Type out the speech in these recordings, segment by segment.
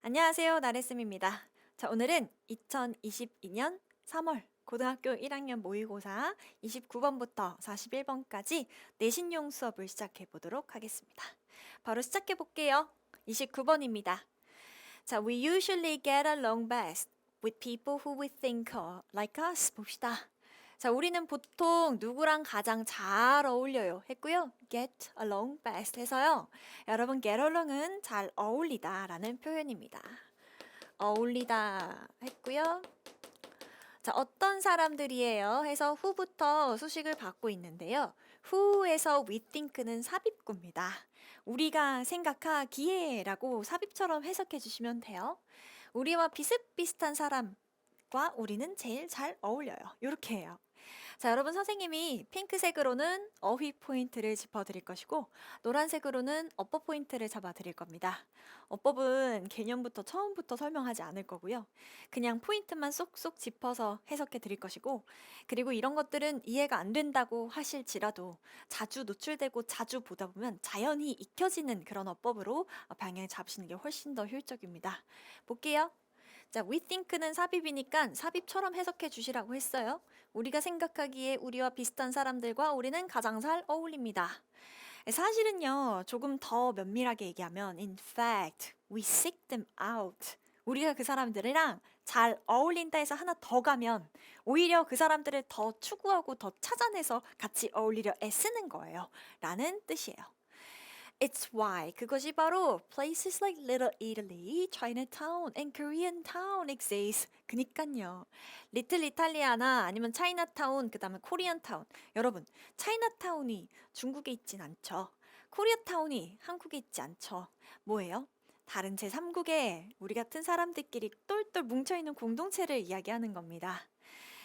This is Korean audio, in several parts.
안녕하세요. 나래쌤입니다. 자, 오늘은 2022년 3월 고등학교 1학년 모의고사 29번부터 41번까지 내신용 수업을 시작해 보도록 하겠습니다. 바로 시작해 볼게요. 29번입니다. 자, we usually get along best with people who we think are like us. 봅시다. 자, 우리는 보통 누구랑 가장 잘 어울려요 했고요. get along best 해서요. 여러분, get along은 잘 어울리다 라는 표현입니다. 어울리다 했고요. 자, 어떤 사람들이에요 해서 who부터 수식을 받고 있는데요. who에서 we think는 삽입구입니다. 우리가 생각하기에라고 삽입처럼 해석해 주시면 돼요. 우리와 비슷비슷한 사람과 우리는 제일 잘 어울려요. 이렇게 해요. 자, 여러분, 선생님이 핑크색으로는 어휘 포인트를 짚어드릴 것이고 노란색으로는 어법 포인트를 잡아드릴 겁니다. 어법은 개념부터 처음부터 설명하지 않을 거고요. 그냥 포인트만 쏙쏙 짚어서 해석해 드릴 것이고, 그리고 이런 것들은 이해가 안 된다고 하실지라도 자주 노출되고 자주 보다 보면 자연히 익혀지는 그런 어법으로 방향 잡으시는 게 훨씬 더 효율적입니다. 볼게요. 자, we think는 삽입이니까 삽입처럼 해석해 주시라고 했어요. 우리가 생각하기에 우리와 비슷한 사람들과 우리는 가장 잘 어울립니다. 사실은요, 조금 더 면밀하게 얘기하면 in fact, we seek them out. 우리가 그 사람들이랑 잘 어울린다 해서 하나 더 가면 오히려 그 사람들을 더 추구하고 더 찾아내서 같이 어울리려 애쓰는 거예요. 라는 뜻이에요. It's why 그것이 바로 places like Little Italy, Chinatown, and Koreatown exist. 그니깐요. 리틀 이탈리아나 아니면 차이나타운, 그 다음에 코리안타운. 여러분, 차이나타운이 중국에 있진 않죠. 코리아타운이 한국에 있지 않죠. 뭐예요? 다른 제3국에 우리 같은 사람들끼리 똘똘 뭉쳐있는 공동체를 이야기하는 겁니다.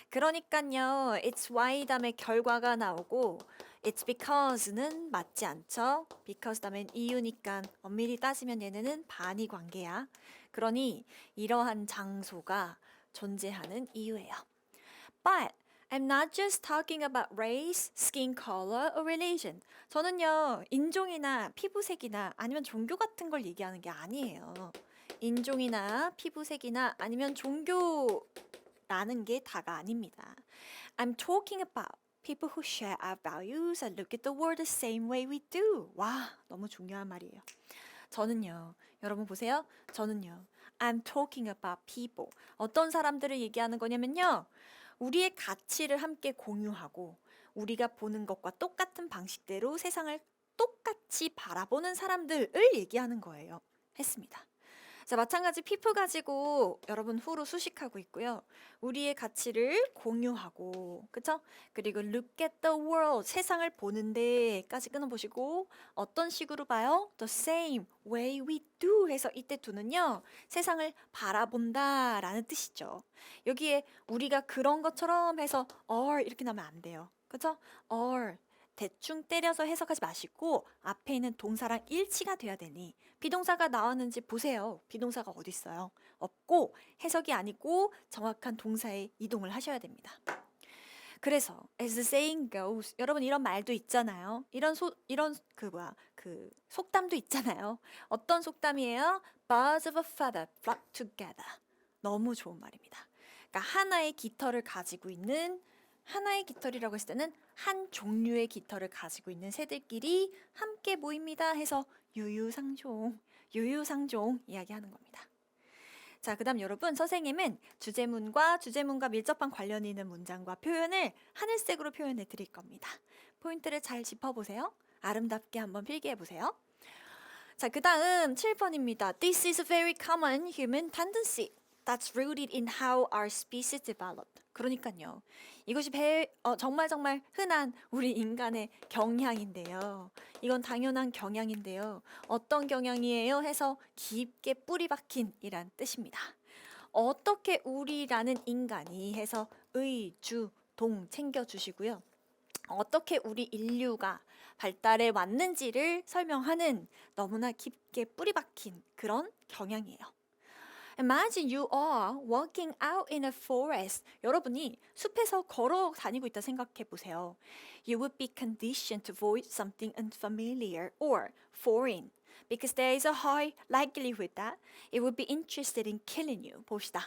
그러니까요, it's why 다음에 결과가 나오고 it's because는 맞지 않죠? because 다음엔 이유니까 엄밀히 따지면 얘네는 반의 관계야. 그러니 이러한 장소가 존재하는 이유예요. But I'm not just talking about race, skin color, or religion. 저는요, 인종이나 피부색이나 아니면 종교 같은 걸 얘기하는 게 아니에요. 인종이나 피부색이나 아니면 종교라는 게 다가 아닙니다. I'm talking about people who share our values and look at the world the same way we do. 와, 너무 중요한 말이에요. 저는요, 여러분 보세요. 저는요, I'm talking about people. 어떤 사람들을 얘기하는 거냐면요, 우리의 가치를 함께 공유하고 우리가 보는 것과 똑같은 방식대로 세상을 똑같이 바라보는 사람들을 얘기하는 거예요. 했습니다. 자, 마찬가지 people 가지고 여러분 후로 수식하고 있고요. 우리의 가치를 공유하고, 그쵸? 그리고 look at the world, 세상을 보는데까지 끊어보시고 어떤 식으로 봐요? The same way we do 해서 이때 do는요, 세상을 바라본다 라는 뜻이죠. 여기에 우리가 그런 것처럼 해서 or 이렇게 나오면 안 돼요. 그쵸? or 대충 때려서 해석하지 마시고 앞에 있는 동사랑 일치가 돼야 되니 비동사가 나왔는지 보세요. 비동사가 어디 있어요? 없고 해석이 아니고 정확한 동사에 이동을 하셔야 됩니다. 그래서 as the saying goes, 여러분 이런 말도 있잖아요. 이런 속담도 있잖아요. 어떤 속담이에요? Birds of a feather flock together. 너무 좋은 말입니다. 그러니까 하나의 깃털을 가지고 있는, 하나의 깃털이라고 했을 때는 한 종류의 깃털을 가지고 있는 새들끼리 함께 모입니다 해서 유유상종 이야기하는 겁니다. 자, 그 다음 여러분, 선생님은 주제문과 밀접한 관련이 있는 문장과 표현을 하늘색으로 표현해 드릴 겁니다. 포인트를 잘 짚어보세요. 아름답게 한번 필기해 보세요. 자, 그 다음 7번입니다. This is a very common human tendency that's rooted in how our species developed. 그러니까요. 이것이 정말 흔한 우리 인간의 경향인데요. 이건 당연한 경향인데요. 어떤 경향이에요? 해서 깊게 뿌리 박힌 이란 뜻입니다. 어떻게 우리라는 인간이 해서 의, 주, 동 챙겨주시고요. 어떻게 우리 인류가 발달해 왔는지를 설명하는 너무나 깊게 뿌리 박힌 그런 경향이에요. Imagine you are walking out in a forest. 여러분이 숲에서 걸어 다니고 있다 생각해 보세요. You would be conditioned to avoid something unfamiliar or foreign. because there is a high likelihood that it would be interested in killing you. 봅시다.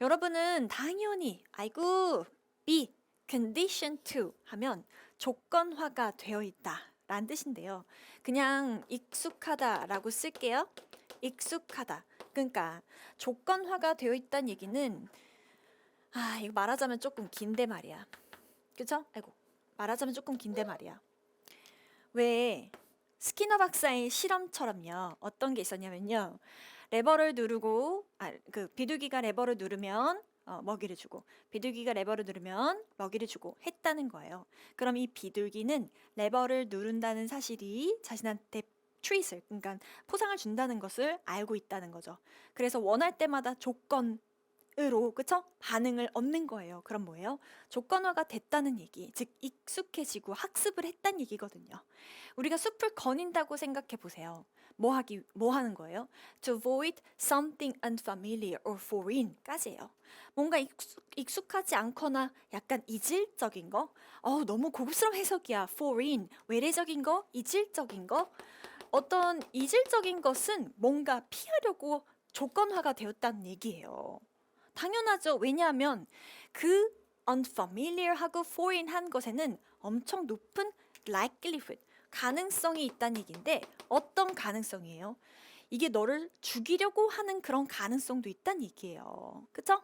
여러분은 당연히 아이고 be condition to 하면 조건화가 되어 있다 라는 뜻인데요. 그냥 익숙하다라고 쓸게요. 익숙하다. 그러니까 조건화가 되어 있다는 얘기는 이거 말하자면 조금 긴데 말이야. 그쵸? 아이고 말하자면 조금 긴데 말이야. 왜 스키너 박사의 실험처럼요. 어떤 게 있었냐면요. 레버를 누르고 그 비둘기가 레버를 누르면 먹이를 주고 비둘기가 레버를 누르면 먹이를 주고 했다는 거예요. 그럼 이 비둘기는 레버를 누른다는 사실이 자신한테 트윗을 그러니까 포상을 준다는 것을 알고 있다는 거죠. 그래서 원할 때마다 조건으로 그쵸? 반응을 얻는 거예요. 그럼 뭐예요? 조건화가 됐다는 얘기, 즉 익숙해지고 학습을 했다는 얘기거든요. 우리가 숲을 거닌다고 생각해 보세요. 뭐 하는 거예요? To avoid something unfamiliar or foreign까지예요. 뭔가 익숙하지 않거나 약간 이질적인 거, 너무 고급스러운 해석이야. foreign, 외래적인 거, 이질적인 거. 어떤 이질적인 것은 뭔가 피하려고 조건화가 되었다는 얘기예요. 당연하죠. 왜냐하면 그 unfamiliar하고 foreign한 것에는 엄청 높은 likelihood, 가능성이 있다는 얘기인데 어떤 가능성이에요? 이게 너를 죽이려고 하는 그런 가능성도 있다는 얘기예요. 그쵸?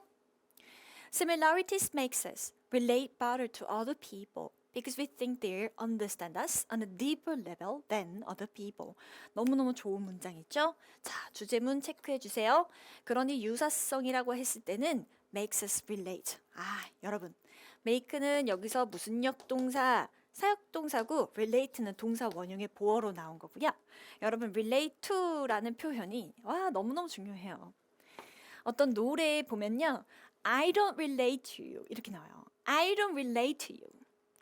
Similarities makes us relate better to other people because we think they understand us on a deeper level than other people. 너무너무 좋은 문장이죠? 자, 주제문 체크해 주세요. 그러니 유사성이라고 했을 때는 makes us relate. 여러분, make는 여기서 무슨 역동사, 사역동사고 relate는 동사 원형의 보어로 나온 거고요. 여러분, relate to라는 표현이 너무너무 중요해요. 어떤 노래에 보면요. I don't relate to you 이렇게 나와요. I don't relate to you.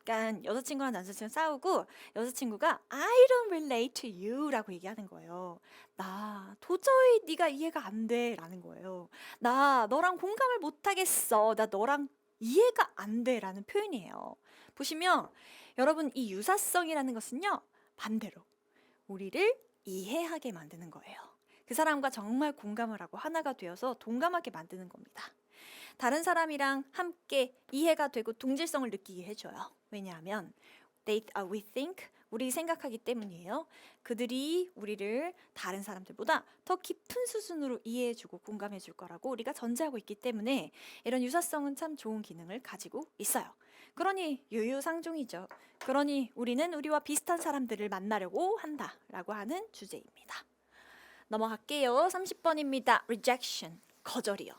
그러니까 여자친구랑 남자친구 싸우고 여자친구가 I don't relate to you 라고 얘기하는 거예요. 나 도저히 네가 이해가 안 돼 라는 거예요. 나 너랑 공감을 못 하겠어. 나 너랑 이해가 안 돼 라는 표현이에요. 보시면 여러분 이 유사성이라는 것은요. 반대로 우리를 이해하게 만드는 거예요. 그 사람과 정말 공감을 하고 하나가 되어서 동감하게 만드는 겁니다. 다른 사람이랑 함께 이해가 되고 동질성을 느끼게 해줘요. 왜냐하면 we think, 우리 생각하기 때문이에요. 그들이 우리를 다른 사람들보다 더 깊은 수준으로 이해해주고 공감해줄 거라고 우리가 전제하고 있기 때문에 이런 유사성은 참 좋은 기능을 가지고 있어요. 그러니 유유상종이죠. 그러니 우리는 우리와 비슷한 사람들을 만나려고 한다라고 하는 주제입니다. 넘어갈게요. 30번입니다. rejection, 거절이요.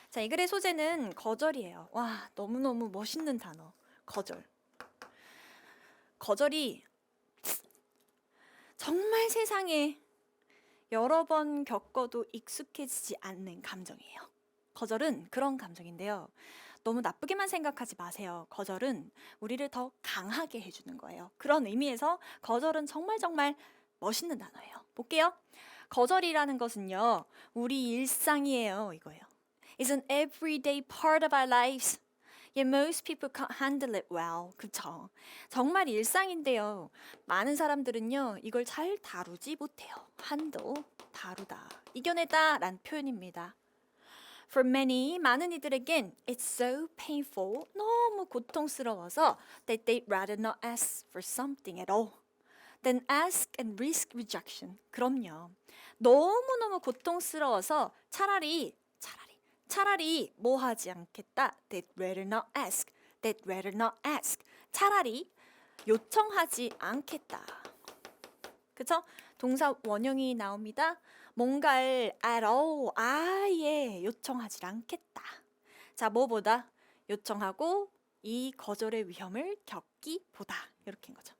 자, 이 글의 소재는 거절이에요. 와, 너무너무 멋있는 단어. 거절. 거절이 정말 세상에 여러 번 겪어도 익숙해지지 않는 감정이에요. 거절은 그런 감정인데요. 너무 나쁘게만 생각하지 마세요. 거절은 우리를 더 강하게 해주는 거예요. 그런 의미에서 거절은 정말 멋있는 단어예요. 볼게요. 거절이라는 것은요. 우리 일상이에요. 이거예요. It's an everyday part of our lives. Yet most people can't handle it well. 그쵸? 정말 일상인데요. 많은 사람들은요. 이걸 잘 다루지 못해요. handle, 다루다, 이겨내다 라는 표현입니다. For many, 많은 이들에겐 it's so painful, 너무 고통스러워서 that they'd rather not ask for something at all. Then ask and risk rejection. 그럼요. 너무너무 고통스러워서 차라리 뭐 하지 않겠다. They'd rather not ask. They'd rather not ask. 차라리 요청하지 않겠다. 그쵸? 동사 원형이 나옵니다. 뭔가를 at all, 아예 요청하지 않겠다. 자, 뭐보다 요청하고 이 거절의 위험을 겪기보다 이렇게인 거죠.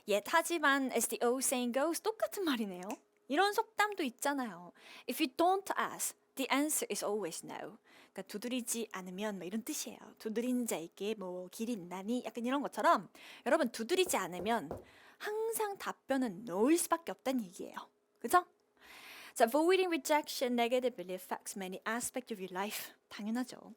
Yet, 하지만 as the old saying goes, 똑같은 말이네요. 이런 속담도 있잖아요. If you don't ask, the answer is always no. 그러니까 두드리지 않으면 뭐 이런 뜻이에요. 두드리는 자에게 뭐 길이 있나니? 약간 이런 것처럼 여러분 두드리지 않으면 항상 답변은 no일 수밖에 없다는 얘기예요. 그죠? 자, avoiding rejection negatively affects many aspects of your life. 당연하죠.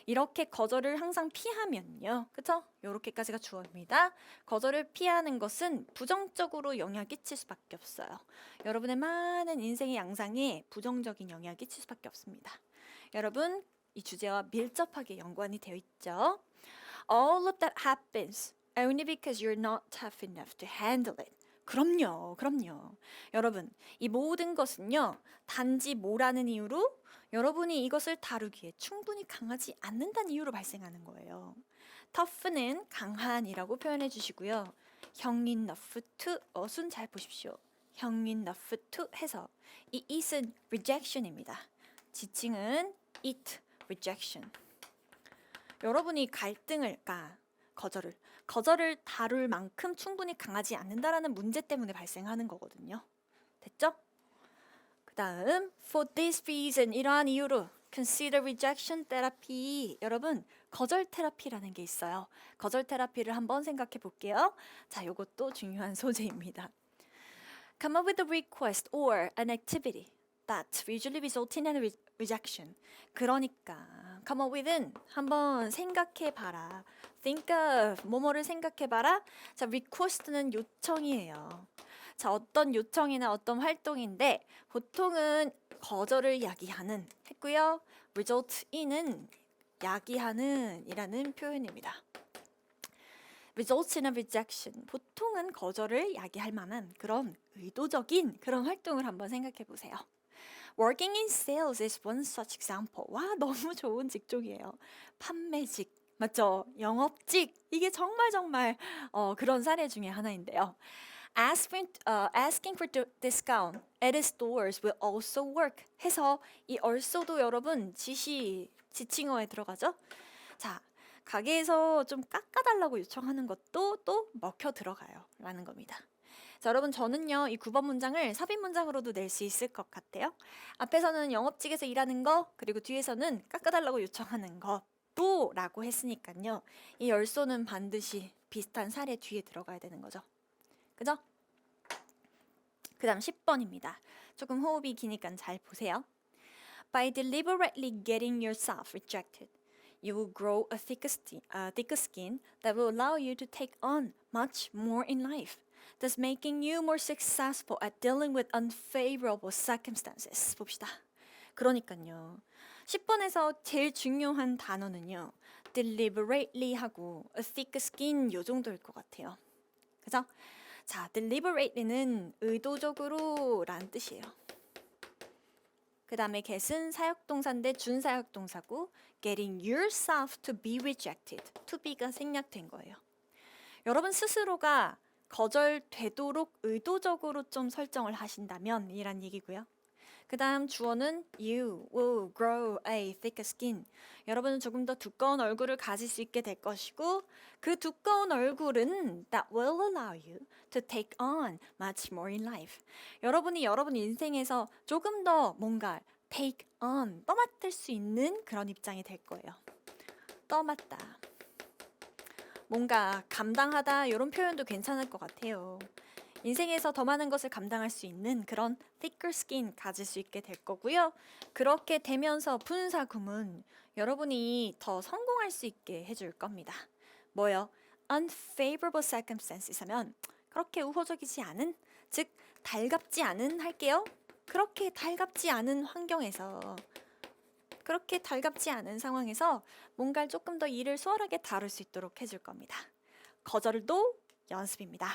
이렇게 거절을 항상 피하면요. 그쵸? 요렇게까지가 주어입니다. 거절을 피하는 것은 부정적으로 영향을 끼칠 수밖에 없어요. 여러분의 많은 인생의 양상에 부정적인 영향을 끼칠 수밖에 없습니다. 여러분, 이 주제와 밀접하게 연관이 되어 있죠. All of that happens only because you're not tough enough to handle it. 그럼요, 그럼요. 여러분, 이 모든 것은요, 단지 뭐라는 이유로 여러분이 이것을 다루기에 충분히 강하지 않는다는 이유로 발생하는 거예요. tough는 강한이라고 표현해 주시고요. 형인 enough to, 순 잘 보십시오. 형인 enough to 해서 이 it은 rejection입니다. 지칭은 it, rejection. 여러분이 거절을 다룰 만큼 충분히 강하지 않는다라는 문제 때문에 발생하는 거거든요. 됐죠? 그 다음, for this reason, 이러한 이유로 consider rejection therapy. 여러분, 거절 테라피라는 게 있어요. 거절 테라피를 한번 생각해 볼게요. 자, 요것도 중요한 소재입니다. Come up with a request or an activity that usually results in a rejection. 그러니까 come up with은 한번 생각해 봐라. think of 뭐뭐를 생각해 봐라. 자, request는 요청이에요. 자, 어떤 요청이나 어떤 활동인데 보통은 거절을 야기하는 했고요. result in은 야기하는 이라는 표현입니다. results in a rejection. 보통은 거절을 야기할 만한 그런 의도적인 그런 활동을 한번 생각해 보세요. Working in sales is one such example. 와, 너무 좋은 직종이에요. 판매직, 맞죠? 영업직. 이게 정말 그런 사례 중에 하나인데요. Asking for discount at stores will also work. 해서 이 also도 여러분 지칭어에 들어가죠? 자, 가게에서 좀 깎아달라고 요청하는 것도 또 먹혀 들어가요. 라는 겁니다. 자, 여러분 저는요 이 9번 문장을 삽입 문장으로도 낼 수 있을 것 같아요. 앞에서는 영업직에서 일하는 거, 그리고 뒤에서는 깎아달라고 요청하는 것도 라고 했으니까요. 이 열소는 반드시 비슷한 사례 뒤에 들어가야 되는 거죠. 그죠? 그 다음 10번입니다. 조금 호흡이 기니까 잘 보세요. By deliberately getting yourself rejected, you will grow a thicker skin that will allow you to take on much more in life, thus making you more successful at dealing with unfavorable circumstances. 봅시다. 그러니까요. 10번에서 제일 중요한 단어는요. deliberately 하고 a thick skin 요 정도일 것 같아요. 그죠? 자, deliberately는 의도적으로 라는 뜻이에요. 그 다음에 get은 사역동사인데 준사역동사고 getting yourself to be rejected. to be가 생략된 거예요. 여러분 스스로가 거절되도록 의도적으로 좀 설정을 하신다면 이란 얘기고요. 그 다음 주어는 you will grow a thicker skin. 여러분은 조금 더 두꺼운 얼굴을 가질 수 있게 될 것이고 그 두꺼운 얼굴은 that will allow you to take on much more in life. 여러분이 여러분 인생에서 조금 더 뭔가 take on, 떠맡을 수 있는 그런 입장이 될 거예요. 떠맡다. 뭔가 감당하다 이런 표현도 괜찮을 것 같아요. 인생에서 더 많은 것을 감당할 수 있는 그런 thicker skin 가질 수 있게 될 거고요. 그렇게 되면서 분사구문 여러분이 더 성공할 수 있게 해줄 겁니다. 뭐요? unfavorable circumstances 하면 그렇게 우호적이지 않은, 즉 달갑지 않은 할게요. 그렇게 달갑지 않은 환경에서 그렇게 달갑지 않은 상황에서 뭔가 조금 더 일을 수월하게 다룰 수 있도록 해줄 겁니다. 거절도 연습입니다.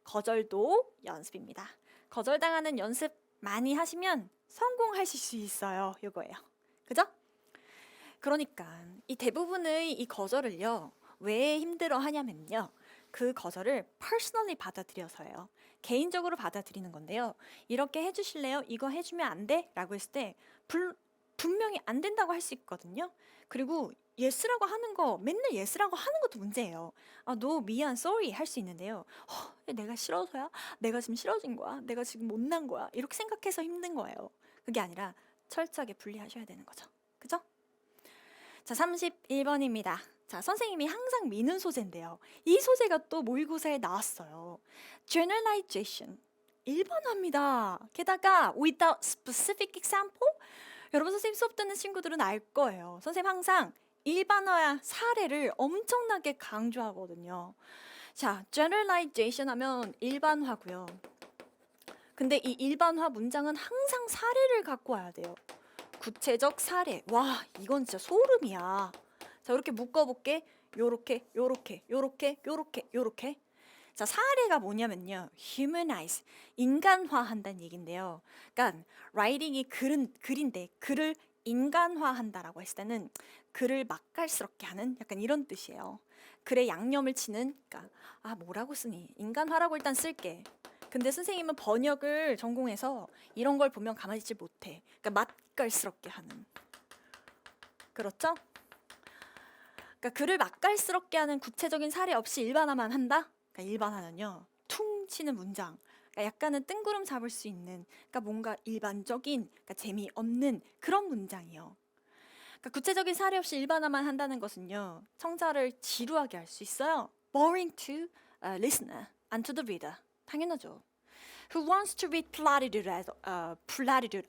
거절도 연습입니다. 거절당하는 연습 많이 하시면 성공하실 수 있어요. 이거예요. 그죠? 그러니까 이 대부분의 이 거절을요. 왜 힘들어 하냐면요. 그 거절을 personally 받아들여서요. 개인적으로 받아들이는 건데요. 이렇게 해주실래요? 이거 해주면 안 돼? 라고 했을 때 분명히 안 된다고 할 수 있거든요. 그리고 yes라고 하는 거 맨날 yes라고 하는 것도 문제예요. 너 미안 sorry 할 수 있는데요. 내가 싫어서야? 내가 지금 싫어진 거야? 내가 지금 못난 거야? 이렇게 생각해서 힘든 거예요. 그게 아니라 철저하게 분리하셔야 되는 거죠. 그죠? 자, 31번입니다. 자, 선생님이 항상 미는 소재인데요. 이 소재가 또 모의고사에 나왔어요. generalization. 일반화입니다. 게다가 without specific example? 여러분 선생님 수업 듣는 친구들은 알 거예요. 선생님 항상 일반화 사례를 엄청나게 강조하거든요. 자, generalization 하면 일반화고요. 근데 이 일반화 문장은 항상 사례를 갖고 와야 돼요. 구체적 사례. 와, 이건 진짜 소름이야. 자, 이렇게 묶어볼게. 요렇게, 요렇게, 요렇게, 요렇게, 요렇게. 자, 사례가 뭐냐면요. humanize, 인간화한다는 얘긴데요. 그러니까 writing이 글인데 글을 인간화한다라고 했을 때는 글을 맛깔스럽게 하는 약간 이런 뜻이에요. 글에 양념을 치는, 그러니까 뭐라고 쓰니? 인간화라고 일단 쓸게. 근데 선생님은 번역을 전공해서 이런 걸 보면 가만히 있지 못해. 그러니까 맛깔스럽게 하는. 그렇죠? 그러니까 글을 맛깔스럽게 하는 구체적인 사례 없이 일반화만 한다? 그러니까 일반화는요. 퉁 치는 문장. 그러니까 약간은 뜬구름 잡을 수 있는, 그러니까 뭔가 일반적인, 그러니까 재미없는 그런 문장이요. 그러니까 구체적인 사례 없이 일반화만 한다는 것은요. 청자를 지루하게 할 수 있어요. Boring to listener and to the reader. 당연하죠. Who wants to read platitude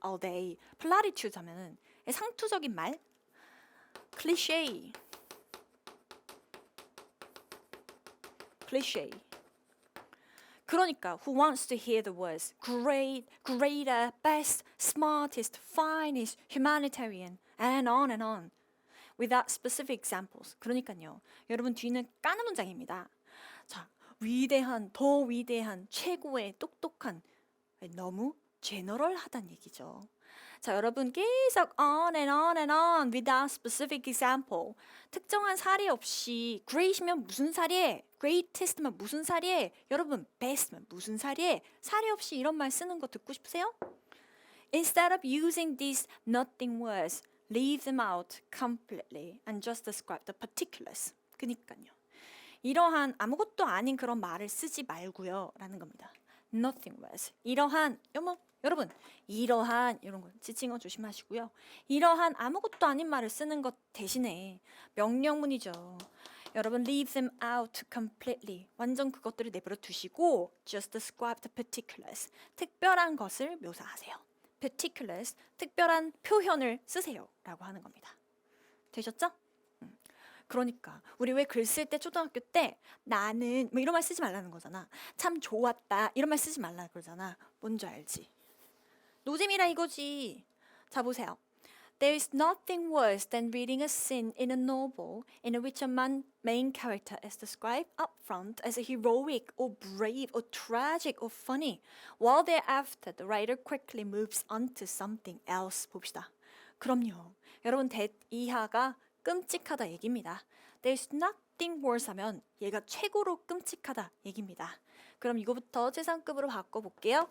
all day? platitude 하면은 상투적인 말, cliché. 그러니까 who wants to hear the words great, greater, best, smartest, finest, humanitarian, and on without specific examples. 그러니까요. 여러분 뒤는 까는 문장입니다. 자, 위대한, 더 위대한, 최고의, 똑똑한, 너무 제너럴하다는 얘기죠. 자, 여러분 계속 on and on without specific example. 특정한 사례 없이 great이면 무슨 사례, greatest면 무슨 사례, 여러분 best면 무슨 사례, 사례 없이 이런 말 쓰는 거 듣고 싶으세요? Instead of using these nothing words, leave them out completely and just describe the particulars. 그니까요. 이러한 아무것도 아닌 그런 말을 쓰지 말고요 라는 겁니다. Nothing words. 이러한, 여러분 이러한 이런 거 지칭어 조심하시고요. 이러한 아무것도 아닌 말을 쓰는 것 대신에 명령문이죠. 여러분 leave them out completely. 완전 그것들을 내버려 두시고 just describe the particulars. 특별한 것을 묘사하세요. particulars, 특별한 표현을 쓰세요 라고 하는 겁니다. 되셨죠? 그러니까 우리 왜 글 쓸 때 초등학교 때 나는 뭐 이런 말 쓰지 말라는 거잖아. 참 좋았다 이런 말 쓰지 말라 그러잖아. 뭔지 알지? 노잼이라 이거지. 자, 보세요. There is nothing worse than reading a scene in a novel in which a main character is described up front as a heroic or brave or tragic or funny, while thereafter the writer quickly moves on to something else. 봅시다. 그럼요. 여러분 이하가 끔찍하다 얘기입니다. There's nothing worse 하면 얘가 최고로 끔찍하다 얘기입니다. 그럼 이거부터 최상급으로 바꿔볼게요.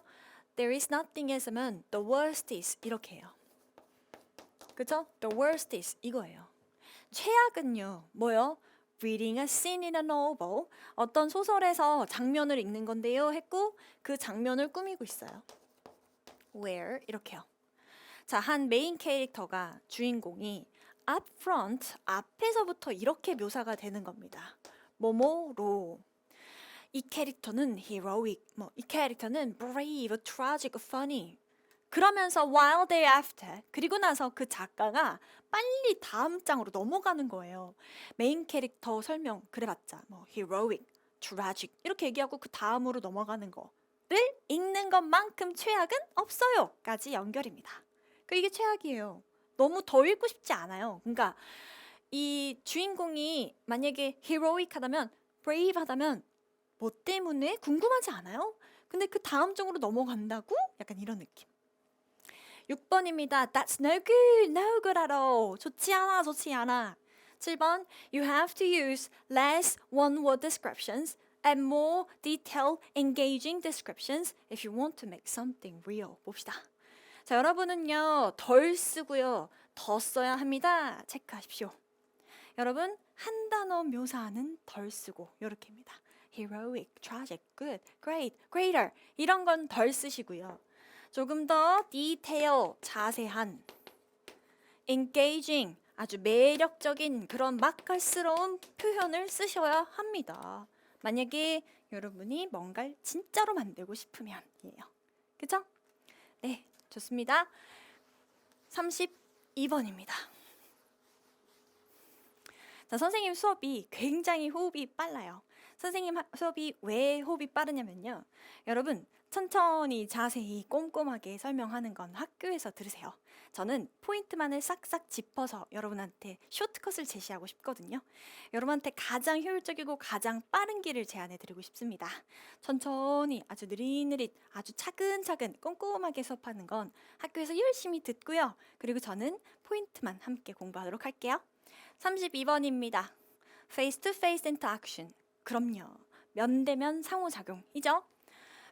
There is nothing 했으면 the worst is 이렇게 해요. 그쵸? The worst is 이거예요. 최악은요. 뭐요? Reading a scene in a novel. 어떤 소설에서 장면을 읽는 건데요. 했고 그 장면을 꾸미고 있어요. Where 이렇게요. 자, 한 메인 캐릭터가 주인공이 up front 앞에서부터 이렇게 묘사가 되는 겁니다. 뭐뭐로 이 캐릭터는 heroic, 이 캐릭터는 brave, tragic, funny. 그러면서 while thereafter 그리고 나서 그 작가가 빨리 다음 장으로 넘어가는 거예요. 메인 캐릭터 설명 그래봤자 heroic, tragic 이렇게 얘기하고 그 다음으로 넘어가는 거를 읽는 것만큼 최악은 없어요까지 연결입니다. 이게 최악이에요. 너무 더 읽고 싶지 않아요. 그러니까 이 주인공이 만약에 heroic하다면 brave하다면 뭐 때문에 궁금하지 않아요? 근데 그 다음 장으로 넘어간다고? 약간 이런 느낌. 6번입니다. That's no good, no good at all. 좋지 않아, 좋지 않아. 7번, you have to use less one-word descriptions and more detailed, engaging descriptions if you want to make something real. 봅시다. 자, 여러분은요, 덜 쓰고요, 더 써야 합니다. 체크하십시오. 여러분, 한 단어 묘사하는 덜 쓰고, 요렇게입니다. heroic, tragic, good, great, greater 이런 건 덜 쓰시고요. 조금 더 detail, 자세한, engaging, 아주 매력적인 그런 맛깔스러운 표현을 쓰셔야 합니다. 만약에 여러분이 뭔가를 진짜로 만들고 싶으면이에요. 그쵸? 네, 좋습니다. 32번입니다. 자, 선생님 수업이 굉장히 호흡이 빨라요. 선생님 수업이 왜 호흡이 빠르냐면요. 여러분, 천천히 자세히 꼼꼼하게 설명하는 건 학교에서 들으세요. 저는 포인트만을 싹싹 짚어서 여러분한테 쇼트컷을 제시하고 싶거든요. 여러분한테 가장 효율적이고 가장 빠른 길을 제안해 드리고 싶습니다. 천천히 아주 느릿느릿 아주 차근차근 꼼꼼하게 수업하는 건 학교에서 열심히 듣고요. 그리고 저는 포인트만 함께 공부하도록 할게요. 32번입니다. Face to face interaction. 그럼요. 면대면 상호작용이죠.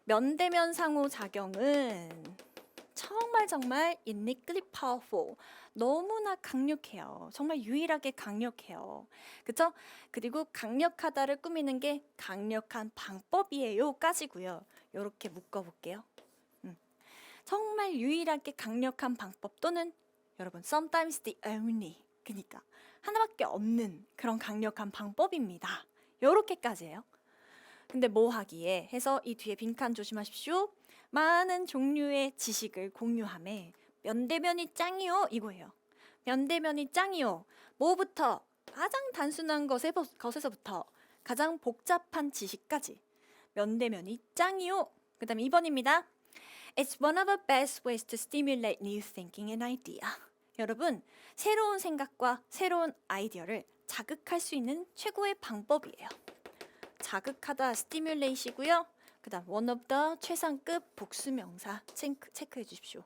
면대면 상호작용은 정말 uniquely powerful. 너무나 강력해요. 정말 유일하게 강력해요. 그쵸? 그리고 강력하다를 꾸미는 게 강력한 방법이에요. 까지고요. 이렇게 묶어볼게요. 정말 유일하게 강력한 방법 또는 여러분 sometimes the only. 그러니까 하나밖에 없는 그런 강력한 방법입니다. 요렇게까지예요. 근데 뭐 하기에 해서 이 뒤에 빈칸 조심하십시오. 많은 종류의 지식을 공유함에 면대면이 짱이요 이거예요. 면대면이 짱이요. 뭐부터 가장 단순한 것에서부터 가장 복잡한 지식까지 면대면이 짱이요. 그 다음에 2번입니다. It's one of the best ways to stimulate new thinking and idea. 여러분, 새로운 생각과 새로운 아이디어를 자극할 수 있는 최고의 방법이에요. 자극하다 stimulate이고요. 그 다음 one of the 최상급 복수명사 체크해 주십시오.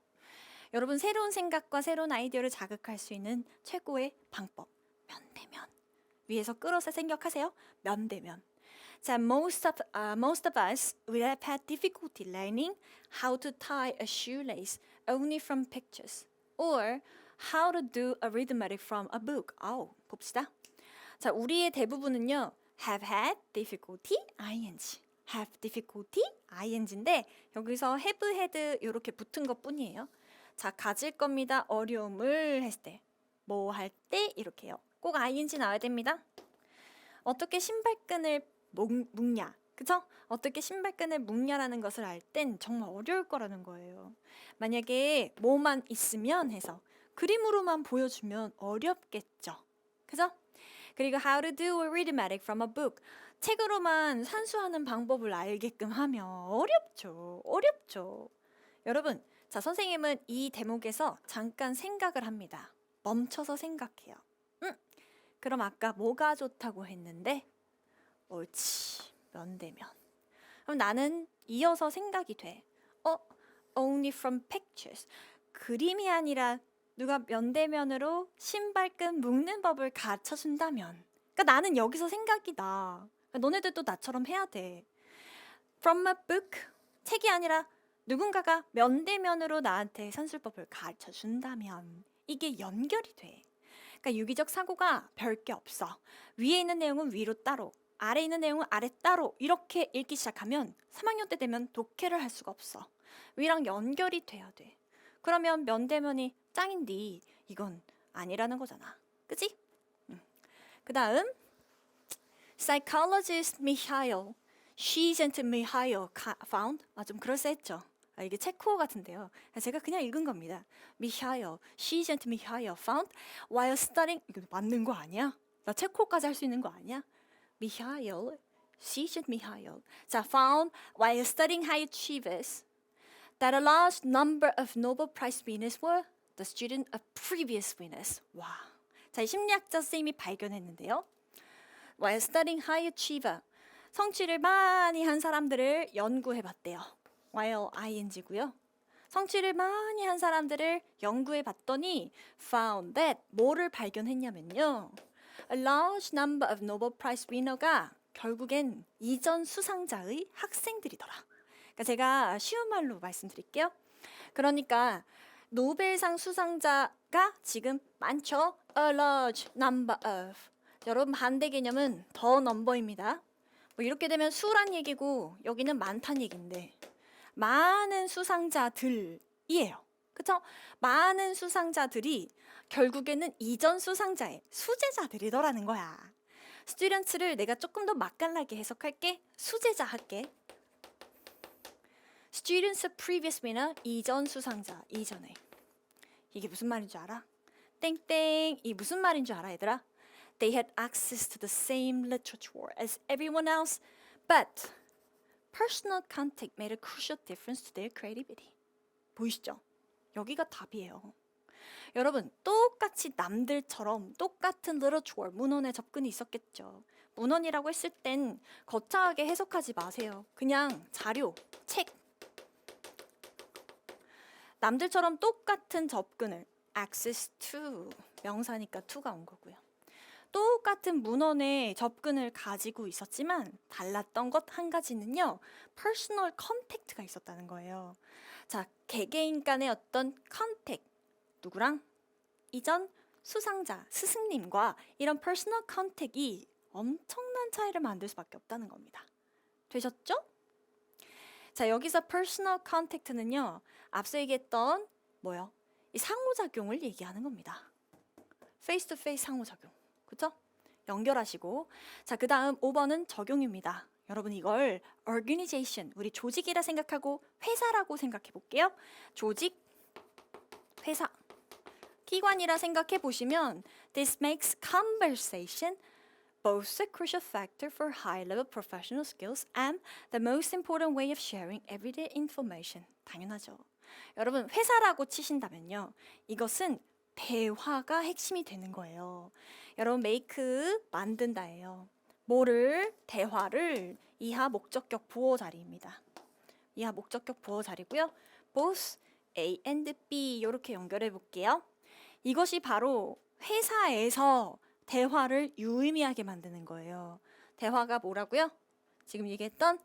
여러분, 새로운 생각과 새로운 아이디어를 자극할 수 있는 최고의 방법. 면대면. 위에서 끌어서 생각하세요. 면대면. 자, most of us will have had difficulty learning how to tie a shoelace only from pictures or how to do arithmetic from a book. 봅시다. 자, 우리의 대부분은요. have had difficulty, ing. have difficulty, ing인데 여기서 have had 이렇게 붙은 것 뿐이에요. 자, 가질 겁니다. 어려움을 했을 때. 뭐 할 때 이렇게요. 꼭 ing 나와야 됩니다. 어떻게 신발끈을 묶냐. 그쵸? 어떻게 신발끈을 묶냐라는 것을 알 땐 정말 어려울 거라는 거예요. 만약에 뭐만 있으면 해서 그림으로만 보여주면 어렵겠죠. 그죠? 그리고 how to do arithmetic from a book. 책으로만 산수하는 방법을 알게끔 하면 어렵죠. 여러분, 자, 선생님은 이 대목에서 잠깐 생각을 합니다. 멈춰서 생각해요. 그럼 아까 뭐가 좋다고 했는데? 옳지, 면대면. 그럼 나는 이어서 생각이 돼. Only from pictures. 그림이 아니라 누가 면대면으로 신발끈 묶는 법을 가르쳐준다면. 그러니까 나는 여기서 생각이 나. 그러니까 너네들도 나처럼 해야 돼. From a book. 책이 아니라 누군가가 면대면으로 나한테 산술법을 가르쳐준다면 이게 연결이 돼. 그러니까 유기적 사고가 별게 없어. 위에 있는 내용은 위로 따로, 아래 있는 내용은 아래 따로 이렇게 읽기 시작하면 3학년 때 되면 독해를 할 수가 없어. 위랑 연결이 돼야 돼. 그러면 면대면이 짱인데 이건 아니라는 거잖아. 그치? 그 다음 Psychologist Mikhail Csikszentmihalyi found 좀 그럴싸했죠. 이게 체코어 같은데요. 제가 그냥 읽은 겁니다. Mikhail Csikszentmihalyi found while studying. 이거 맞는 거 아니야? 나 체코어까지 할 수 있는 거 아니야? Mikhail Csikszentmihalyi. 자, found while studying high achievers that a large number of Nobel Prize winners were the student of previous winners. 와, 자, 이 심리학자 선생님이 발견했는데요. While studying high achiever, 성취를 많이 한 사람들을 연구해봤대요. while ing고요. 성취를 많이 한 사람들을 연구해봤더니 found that 뭐를 발견했냐면요. A large number of Nobel Prize winner가 결국엔 이전 수상자의 학생들이더라. 그러니까 제가 쉬운 말로 말씀드릴게요. 그러니까 노벨상 수상자가 지금 많죠. A large number of. 여러분, 반대 개념은 더 넘버입니다. 뭐 이렇게 되면 수란 얘기고 여기는 많다는 얘기인데 많은 수상자들이에요. 그쵸? 많은 수상자들이 결국에는 이전 수상자의 수제자들이더라는 거야. 스튜던트를 내가 조금 더 맛깔나게 해석할게. 수제자 할게. Students of previous winner, 이전 수상자, 이전에. 이게 무슨 말인 줄 알아? 땡땡, 이 무슨 말인 줄 알아, 얘들아? They had access to the same literature as everyone else, but personal contact made a crucial difference to their creativity. 보이시죠? 여기가 답이에요. 여러분, 똑같이 남들처럼 똑같은 literature, 문헌에 접근이 있었겠죠. 문헌이라고 했을 땐 거창하게 해석하지 마세요. 그냥 자료, 책. 남들처럼 똑같은 접근을 access to, 명사니까 to가 온 거고요. 똑같은 문헌의 접근을 가지고 있었지만 달랐던 것 한 가지는요. personal contact가 있었다는 거예요. 자, 개개인 간의 어떤 contact, 누구랑? 이전 수상자, 스승님과 이런 personal contact이 엄청난 차이를 만들 수밖에 없다는 겁니다. 되셨죠? 자, 여기서 personal contact는요. 앞서 얘기했던 뭐요? 이 상호작용을 얘기하는 겁니다. face to face 상호작용. 그쵸? 연결하시고. 자, 그 다음 5번은 적용입니다. 여러분 이걸 organization, 우리 조직이라 생각하고 회사라고 생각해 볼게요. 조직, 회사, 기관이라 생각해 보시면 this makes conversation both a crucial factor for high-level professional skills and the most important way of sharing everyday information. 당연하죠. 여러분 회사라고 치신다면요. 이것은 대화가 핵심이 되는 거예요. 여러분 make 만든다예요. 뭐를? 대화를. 이하 목적격 부호 자리입니다. 이하 목적격 부호 자리고요. both A and B 이렇게 연결해 볼게요. 이것이 바로 회사에서 대화를 유의미하게 만드는 거예요. 대화가 뭐라고요? 지금 얘기했던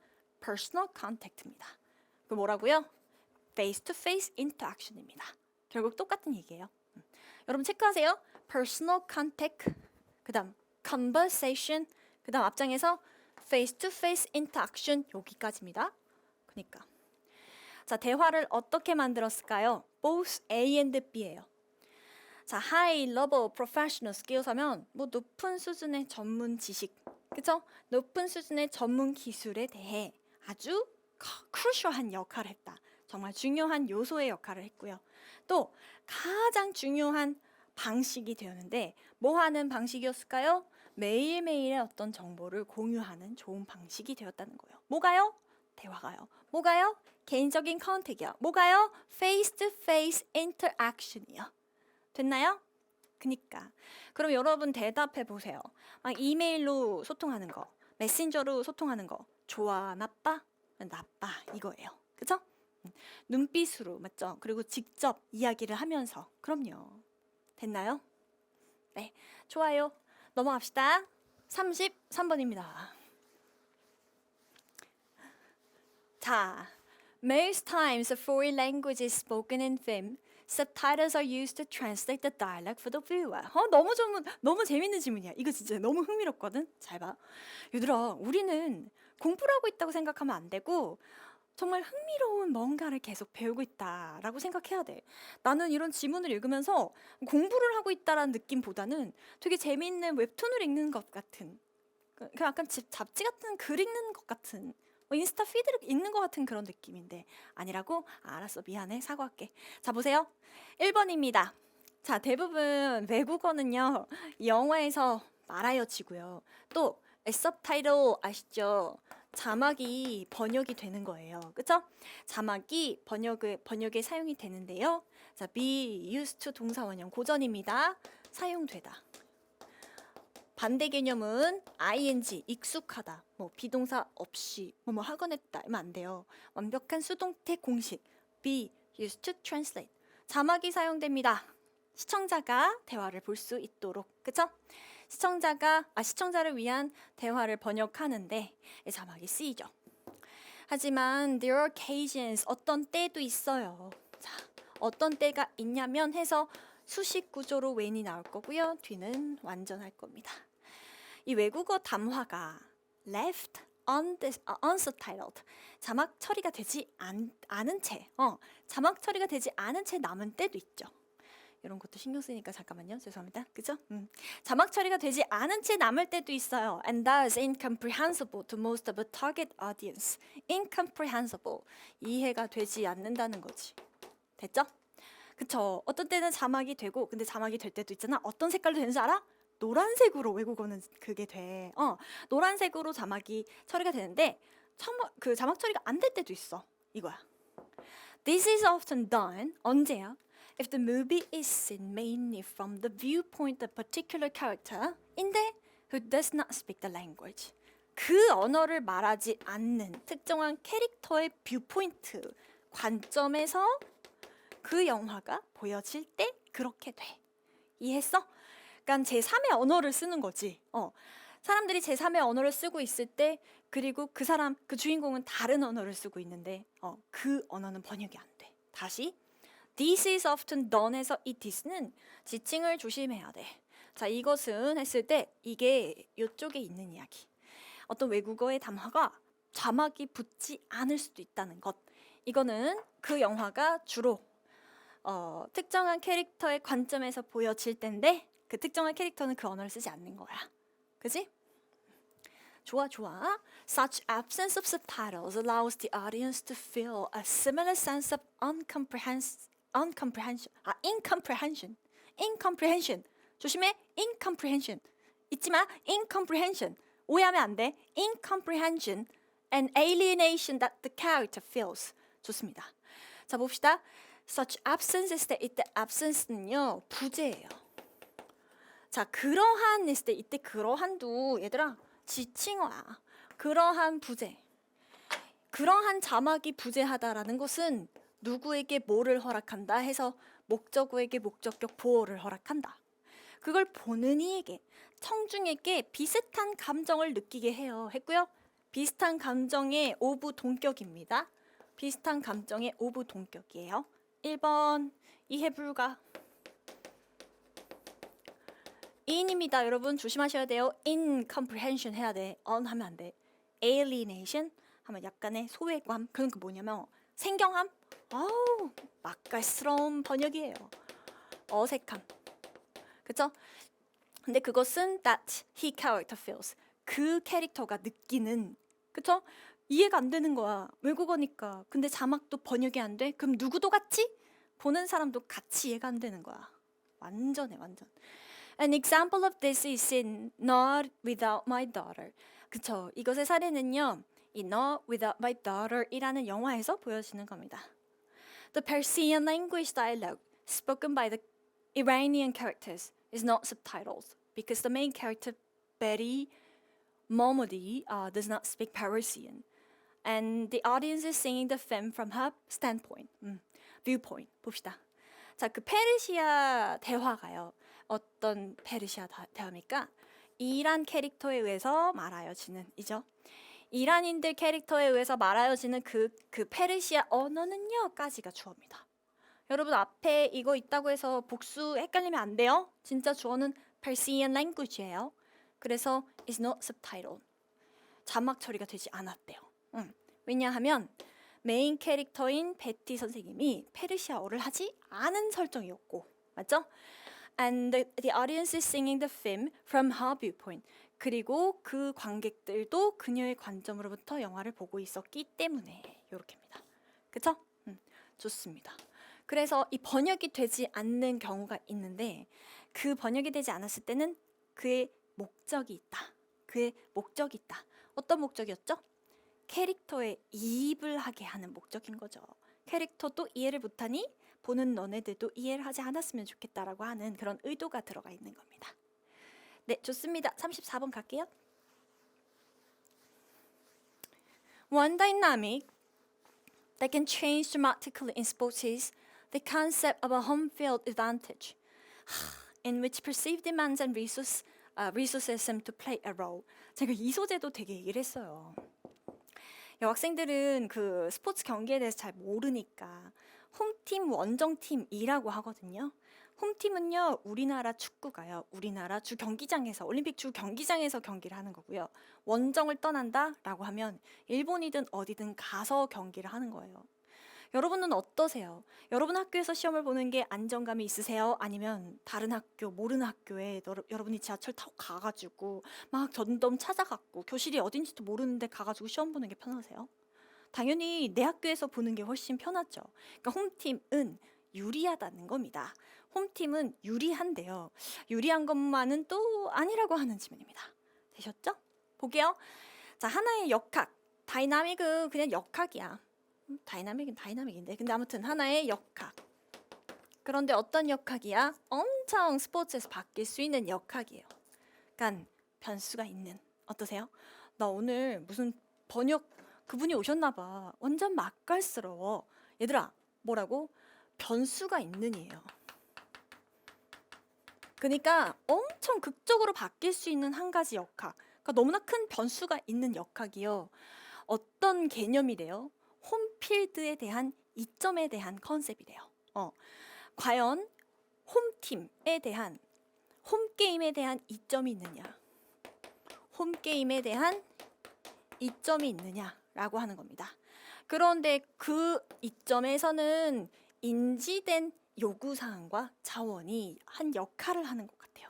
personal contact입니다. 그 뭐라고요? face-to-face interaction입니다. 결국 똑같은 얘기예요. 여러분 체크하세요. personal contact, 그 다음 conversation, 그 다음 앞장에서 face-to-face interaction 여기까지입니다. 그러니까 자, 대화를 어떻게 만들었을까요? both A and B예요. 자, high level professional skills 하면 뭐 높은 수준의 전문 지식, 그쵸? 높은 수준의 전문 기술에 대해 아주 crucial한 역할을 했다. 정말 중요한 요소의 역할을 했고요. 또 가장 중요한 방식이 되었는데 뭐 하는 방식이었을까요? 매일매일의 어떤 정보를 공유하는 좋은 방식이 되었다는 거예요. 뭐가요? 대화가요. 뭐가요? 개인적인 컨택이요. 뭐가요? face-to-face interaction이요. 됐나요? 그니까 그럼 여러분 대답해 보세요. 이메일로 소통하는 거, 메신저로 소통하는 거 좋아, 나빠? 나빠 이거예요. 그쵸? 눈빛으로 맞죠? 그리고 직접 이야기를 하면서 그럼요. 됐나요? 네, 좋아요. 넘어갑시다. 33번입니다. 자, most times a foreign language is spoken in film. Subtitles are used to translate the dialect for the viewer. 너무 재밌는 질문이야. 이거 진짜 너무 흥미롭거든. 잘 봐. 얘들아, 우리는 공부를 하고 있다고 생각하면 안 되고 정말 흥미로운 뭔가를 계속 배우고 있다라고 생각해야 돼. 나는 이런 지문을 읽으면서 공부를 하고 있다라는 느낌보다는 되게 재미있는 웹툰을 읽는 것 같은, 그 약간 잡지 같은 글 읽는 것 같은, 인스타 피드를 읽는 것 같은 그런 느낌인데 아니라고? 알았어, 미안해, 사과할게. 자, 보세요. 1번입니다. 자, 대부분 외국어는요 영화에서 말하여지고요. 또 서브타이틀 아시죠? 자막이 번역이 되는 거예요. 그쵸? 자막이 번역에 사용이 되는데요. 자, be used to 동사 원형 고전입니다. 사용되다. 반대 개념은 ing, 익숙하다. 뭐 비동사 없이 뭐뭐 하건 했다 이러면 안 돼요. 완벽한 수동태 공식 be used to translate. 자막이 사용됩니다. 시청자가 대화를 볼 수 있도록. 그쵸? 시청자를 위한 대화를 번역하는데 자막이 쓰이죠. 하지만 there are occasions, 어떤 때도 있어요. 자, 어떤 때가 있냐면 해서 수식 구조로 when이 나올 거고요. 뒤는 완전할 겁니다. 이 외국어 담화가 left unsubtitled, 자막 처리가 되지 않은 채, 자막 처리가 되지 않은 채 남은 때도 있죠. 이런 것도 신경 쓰니까 잠깐만요. 죄송합니다. 그죠? 자막 처리가 되지 않은 채 남을 때도 있어요. And thus incomprehensible to most of the target audience. incomprehensible. 이해가 되지 않는다는 거지. 됐죠? 그쵸? 어떤 때는 자막이 되고 근데 자막이 될 때도 있잖아. 어떤 색깔로 되는 줄 알아? 노란색으로 외국어는 그게 돼. 노란색으로 자막이 처리가 되는데 그 자막 처리가 안 될 때도 있어. 이거야. This is often done. 언제야? If the movie is seen mainly from the viewpoint of a particular character 인데 who does not speak the language. 그 언어를 말하지 않는 특정한 캐릭터의 뷰포인트, 관점에서 그 영화가 보여질 때 그렇게 돼. 이해했어? 그러니까 제3의 언어를 쓰는 거지. 사람들이 제3의 언어를 쓰고 있을 때 그리고 그 주인공은 다른 언어를 쓰고 있는데 그 언어는 번역이 안 돼. 다시 This is often done에서 이 this는 지칭을 조심해야 돼. 자, 이것은 했을 때 이게 이쪽에 있는 이야기. 어떤 외국어의 담화가 자막이 붙지 않을 수도 있다는 것. 이거는 그 영화가 주로 특정한 캐릭터의 관점에서 보여질 텐데 그 특정한 캐릭터는 그 언어를 쓰지 않는 거야. 그지? 좋아. Such absence of subtitles allows the audience to feel a similar sense of incomprehension. 조심해. incomprehension. 잊지 마. incomprehension. 오해하면 안 돼. incomprehension and alienation that the character feels. 좋습니다. 자, 봅시다. Such absence 있을 때 이때 absence는요 부재예요. 자, 그러한 있을 때 이때 그러한도 얘들아 지칭어야. 그러한 부재. 그러한 자막이 부재하다라는 것은 누구에게 뭐를 허락한다 해서 목적어에게 목적격 보호를 허락한다. 그걸 보는 이에게 청중에게 비슷한 감정을 느끼게 해요. 했고요. 비슷한 감정의 오부 동격입니다. 비슷한 감정의 오부 동격이에요. 1번 이해 불가. in입니다. 여러분 조심하셔야 돼요. incomprehension 해야 돼. 하면 안 돼. alienation 하면 약간의 소외감. 그건 그 뭐냐면 생경함. 맛깔스러운 번역이에요. 어색함. 그쵸? 근데 그것은 that he character feels. 그 캐릭터가 느끼는. 그쵸? 이해가 안 되는 거야. 외국어니까. 근데 자막도 번역이 안 돼? 그럼 누구도 같이? 보는 사람도 같이 이해가 안 되는 거야. 완전. An example of this is in Not Without My Daughter. 그쵸? 이것의 사례는요. 이 Not Without My Daughter 이라는 영화에서 보여지는 겁니다. The Persian language dialogue spoken by the Iranian characters is not subtitled because the main character Betty Momodi does not speak Persian. And the audience is singing the film from her standpoint, viewpoint. 봅시다. 자, 그 페르시아 대화가요. 어떤 페르시아 대화입니까? 이란 캐릭터에 의해서 말하여지는 이죠. 이란인들 캐릭터에 의해서 말하여지는 그 페르시아 언어는요,까지가 주어입니다. 여러분 앞에 이거 있다고 해서 복수 헷갈리면 안 돼요. 진짜 주어는 Persian language예요. 그래서 is not subtitled. 자막 처리가 되지 않았대요. 왜냐하면 메인 캐릭터인 베티 선생님이 페르시아어를 하지 않은 설정이었고, 맞죠? And the audience is singing the film from her viewpoint. 그리고 그 관객들도 그녀의 관점으로부터 영화를 보고 있었기 때문에 이렇게입니다. 그쵸? 좋습니다. 그래서 이 번역이 되지 않는 경우가 있는데 그 번역이 되지 않았을 때는 그의 목적이 있다. 어떤 목적이었죠? 캐릭터에 이입을 하게 하는 목적인 거죠. 캐릭터도 이해를 못하니 보는 너네들도 이해를 하지 않았으면 좋겠다라고 하는 그런 의도가 들어가 있는 겁니다. 네, 좋습니다. 34번 갈게요. One dynamic that can change dramatically in sports is the concept of a home field advantage, in which perceived demands and resources seem to play a role. 제가 이 소재도 되게 얘기를 했어요. 여학생들은 그 스포츠 경기에 대해서 잘 모르니까 홈팀, 원정팀이라고 하거든요. 홈팀은요, 우리나라 축구가요. 우리나라 주 경기장에서, 올림픽 주 경기장에서 경기를 하는 거고요. 원정을 떠난다라고 하면 일본이든 어디든 가서 경기를 하는 거예요. 여러분은 어떠세요? 여러분 학교에서 시험을 보는 게 안정감이 있으세요? 아니면 다른 학교, 모르는 학교에 여러분이 지하철 타고 가가지고 막 전덤 찾아갔고 교실이 어딘지도 모르는데 가가지고 시험 보는 게 편하세요? 당연히 내 학교에서 보는 게 훨씬 편하죠. 그러니까 홈팀은 유리하다는 겁니다. 홈팀은 유리한데요. 유리한 것만은 또 아니라고 하는 지문입니다. 되셨죠? 볼게요. 자, 하나의 역학. 다이나믹은 그냥 역학이야. 다이나믹은 다이나믹인데. 근데 아무튼 하나의 역학. 그런데 어떤 역학이야? 엄청 스포츠에서 바뀔 수 있는 역학이에요. 그러니까 변수가 있는. 어떠세요? 나 오늘 무슨 번역 그분이 오셨나 봐. 완전 맛깔스러워. 얘들아, 뭐라고? 변수가 있는이에요. 그러니까 엄청 극적으로 바뀔 수 있는 한 가지 역학. 그러니까 너무나 큰 변수가 있는 역학이요. 어떤 개념이래요? 홈필드에 대한 이점에 대한 컨셉이래요. 과연 홈팀에 대한 홈게임에 대한 이점이 있느냐? 홈게임에 대한 이점이 있느냐라고 하는 겁니다. 그런데 그 이점에서는 인지된 요구사항과 자원이 한 역할을 하는 것 같아요.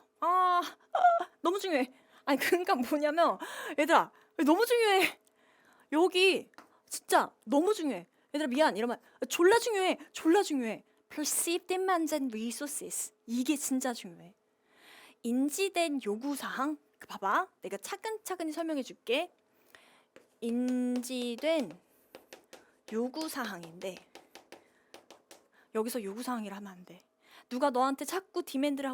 너무 중요해. 아니 그러니까 뭐냐면 얘들아 너무 중요해. 여기 진짜 너무 중요해. 얘들아 미안 이러면 졸라 중요해. 졸라 중요해. Perceived demands and resources. 이게 진짜 중요해. 인지된 요구사항. 봐봐. 내가 차근차근히 설명해 줄게. 인지된 요구사항인데 여기서 요구사항이라 하면 안 돼. 누가 너한테 자꾸 디맨드를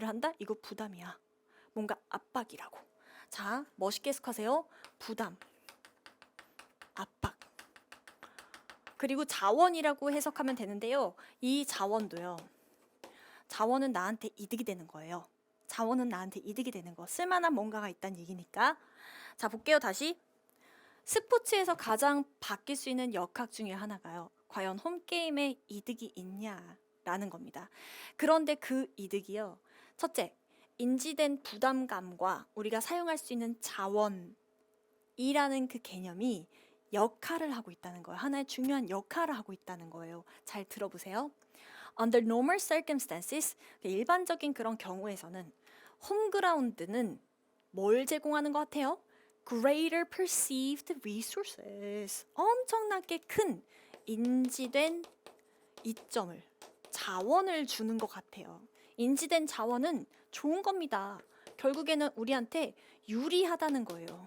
한다? 이거 부담이야. 뭔가 압박이라고. 자, 멋있게 해석하세요. 부담, 압박. 그리고 자원이라고 해석하면 되는데요. 이 자원도요. 자원은 나한테 이득이 되는 거예요. 자원은 나한테 이득이 되는 거. 쓸만한 뭔가가 있다는 얘기니까. 자, 볼게요. 다시. 스포츠에서 가장 바뀔 수 있는 역학 중에 하나가요. 과연 홈게임에 이득이 있냐라는 겁니다. 그런데 그 이득이요. 첫째, 인지된 부담감과 우리가 사용할 수 있는 자원이라는 그 개념이 역할을 하고 있다는 거예요. 하나의 중요한 역할을 하고 있다는 거예요. 잘 들어보세요. Under normal circumstances, 일반적인 그런 경우에서는 홈그라운드는 뭘 제공하는 것 같아요? Greater perceived resources. 엄청나게 큰 인지된 이점을, 자원을 주는 것 같아요. 인지된 자원은 좋은 겁니다. 결국에는 우리한테 유리하다는 거예요.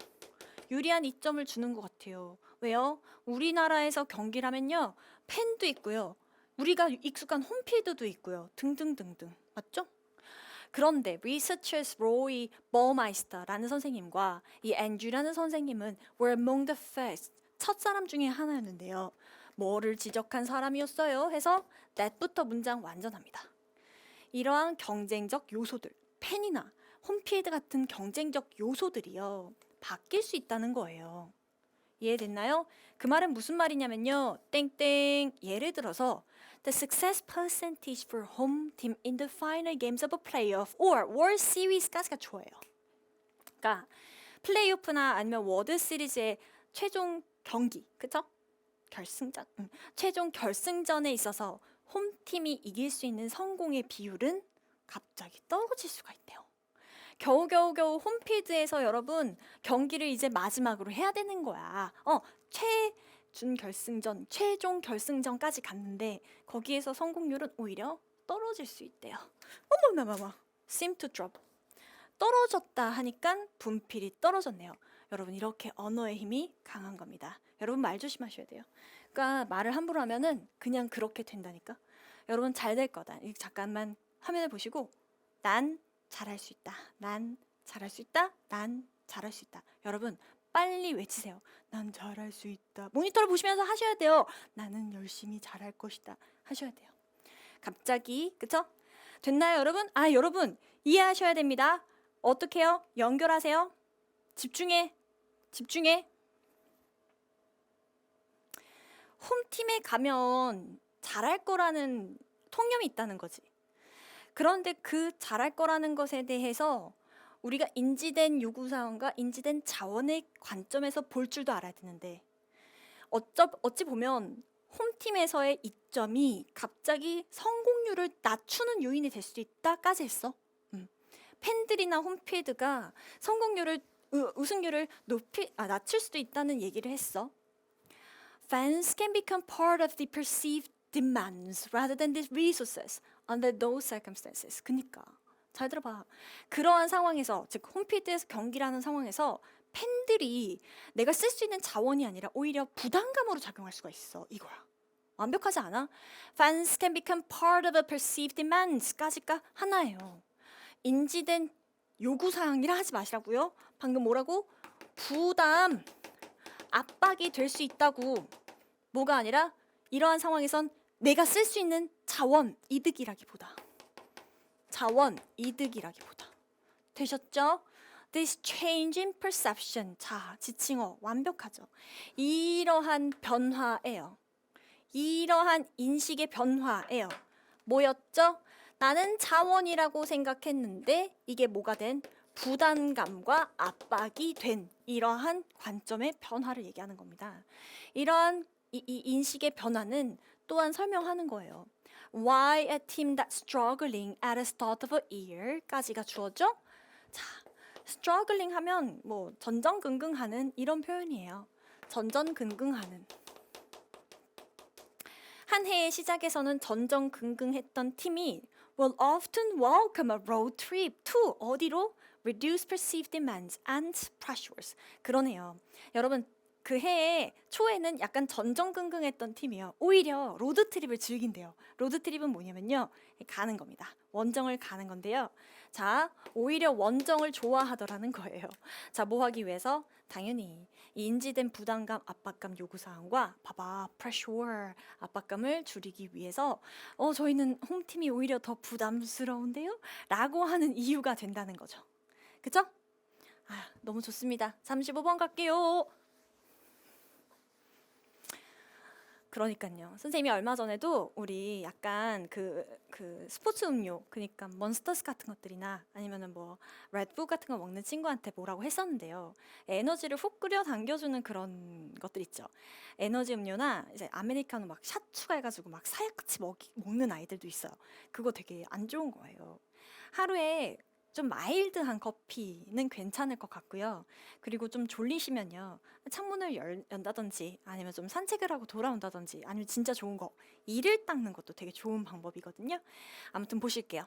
유리한 이점을 주는 것 같아요. 왜요? 우리나라에서 경기를 하면요. 팬도 있고요. 우리가 익숙한 홈필드도 있고요. 등등등등. 맞죠? 그런데 researchers 로이 버마이스터라는 선생님과 이 앤드류라는 선생님은 were among the first 첫 사람 중에 하나였는데요. 뭐를 지적한 사람이었어요? 해서 that부터 문장 완전합니다. 이러한 경쟁적 요소들, 팬이나 홈필드 같은 경쟁적 요소들이요. 바뀔 수 있다는 거예요. 이해됐나요? 그 말은 무슨 말이냐면요. 땡땡 예를 들어서 The success percentage for home team in the final games of a playoff or World Series까지가 좋아요. 그러니까 플레이오프나 아니면 월드 시리즈의 최종 경기, 그쵸? 결승전, 최종 결승전에 있어서 홈팀이 이길 수 있는 성공의 비율은 갑자기 떨어질 수가 있대요. 겨우겨우 홈필드에서 여러분 경기를 이제 마지막으로 해야 되는 거야. 최종 결승전까지 갔는데 거기에서 성공률은 오히려 떨어질 수 있대요. 어머나마마, seem to drop. 떨어졌다 하니까 분필이 떨어졌네요. 여러분 이렇게 언어의 힘이 강한 겁니다. 여러분 말 조심하셔야 돼요. 그러니까 말을 함부로 하면은 그냥 그렇게 된다니까. 여러분 잘 될 거다. 잠깐만 화면을 보시고 난 잘할 수 있다. 난 잘할 수 있다. 난 잘할 수 있다. 여러분 빨리 외치세요. 난 잘할 수 있다. 모니터를 보시면서 하셔야 돼요. 나는 열심히 잘할 것이다. 하셔야 돼요. 갑자기 그쵸? 됐나요 여러분? 여러분 이해하셔야 됩니다. 어떻게 해요? 연결하세요. 집중해. 홈팀에 가면 잘할 거라는 통념이 있다는 거지. 그런데 그 잘할 거라는 것에 대해서 우리가 인지된 요구사항과 인지된 자원의 관점에서 볼 줄도 알아야 되는데 어찌 보면 홈팀에서의 이점이 갑자기 성공률을 낮추는 요인이 될 수 있다까지 했어. 팬들이나 홈필드가 성공률을 우승률을 낮출 수도 있다는 얘기를 했어. Fans can become part of the perceived demands rather than the resources under those circumstances. 그니까 잘 들어봐. 그러한 상황에서, 즉 홈필드에서 경기를 하는 상황에서 팬들이 내가 쓸 수 있는 자원이 아니라 오히려 부담감으로 작용할 수가 있어. 이거야. 완벽하지 않아? Fans can become part of a perceived demands까지가 하나예요. 인지된 요구사항이라 하지 마시라고요. 방금 뭐라고? 부담, 압박이 될 수 있다고. 뭐가 아니라 이러한 상황에선 내가 쓸 수 있는 자원, 이득이라기보다 되셨죠? This change in perception. 자, 지칭어 완벽하죠. 이러한 변화예요. 이러한 인식의 변화예요. 뭐였죠? 나는 자원이라고 생각했는데 이게 뭐가 된? 부담감과 압박이 된 이러한 관점의 변화를 얘기하는 겁니다. 이러한 이 인식의 변화는 또한 설명하는 거예요. Why a team that's struggling at the start of a year까지가 주어져? 자, struggling 하면 뭐 전전긍긍하는 이런 표현이에요. 전전긍긍하는. 한 해의 시작에서는 전전긍긍했던 팀이 will often welcome a road trip to 어디로? Reduce perceived demands and pressures. 그러네요. 여러분 그 해의 초에는 약간 전전긍긍했던 팀이요. 오히려 로드트립을 즐긴대요. 로드트립은 뭐냐면요. 가는 겁니다. 원정을 가는 건데요. 자, 오히려 원정을 좋아하더라는 거예요. 자, 뭐 하기 위해서? 당연히 이 인지된 부담감, 압박감 요구사항과 봐봐, pressure, 압박감을 줄이기 위해서 저희는 홈팀이 오히려 더 부담스러운데요? 라고 하는 이유가 된다는 거죠. 그쵸? 너무 좋습니다. 35번 갈게요. 그러니까요. 선생님이 얼마 전에도 우리 약간 그 스포츠 음료, 그러니까 몬스터스 같은 것들이나 아니면은 뭐 레드불 같은 거 먹는 친구한테 뭐라고 했었는데요. 에너지를 훅 끌어 당겨주는 그런 것들 있죠. 에너지 음료나 이제 아메리카노 막 샷 추가해가지고 막 사약같이 먹는 아이들도 있어요. 그거 되게 안 좋은 거예요. 하루에 좀 마일드한 커피는 괜찮을 것 같고요. 그리고 좀 졸리시면요. 창문을 연다든지 아니면 좀 산책을 하고 돌아온다든지 아니면 진짜 좋은 거 이를 닦는 것도 되게 좋은 방법이거든요. 아무튼 보실게요.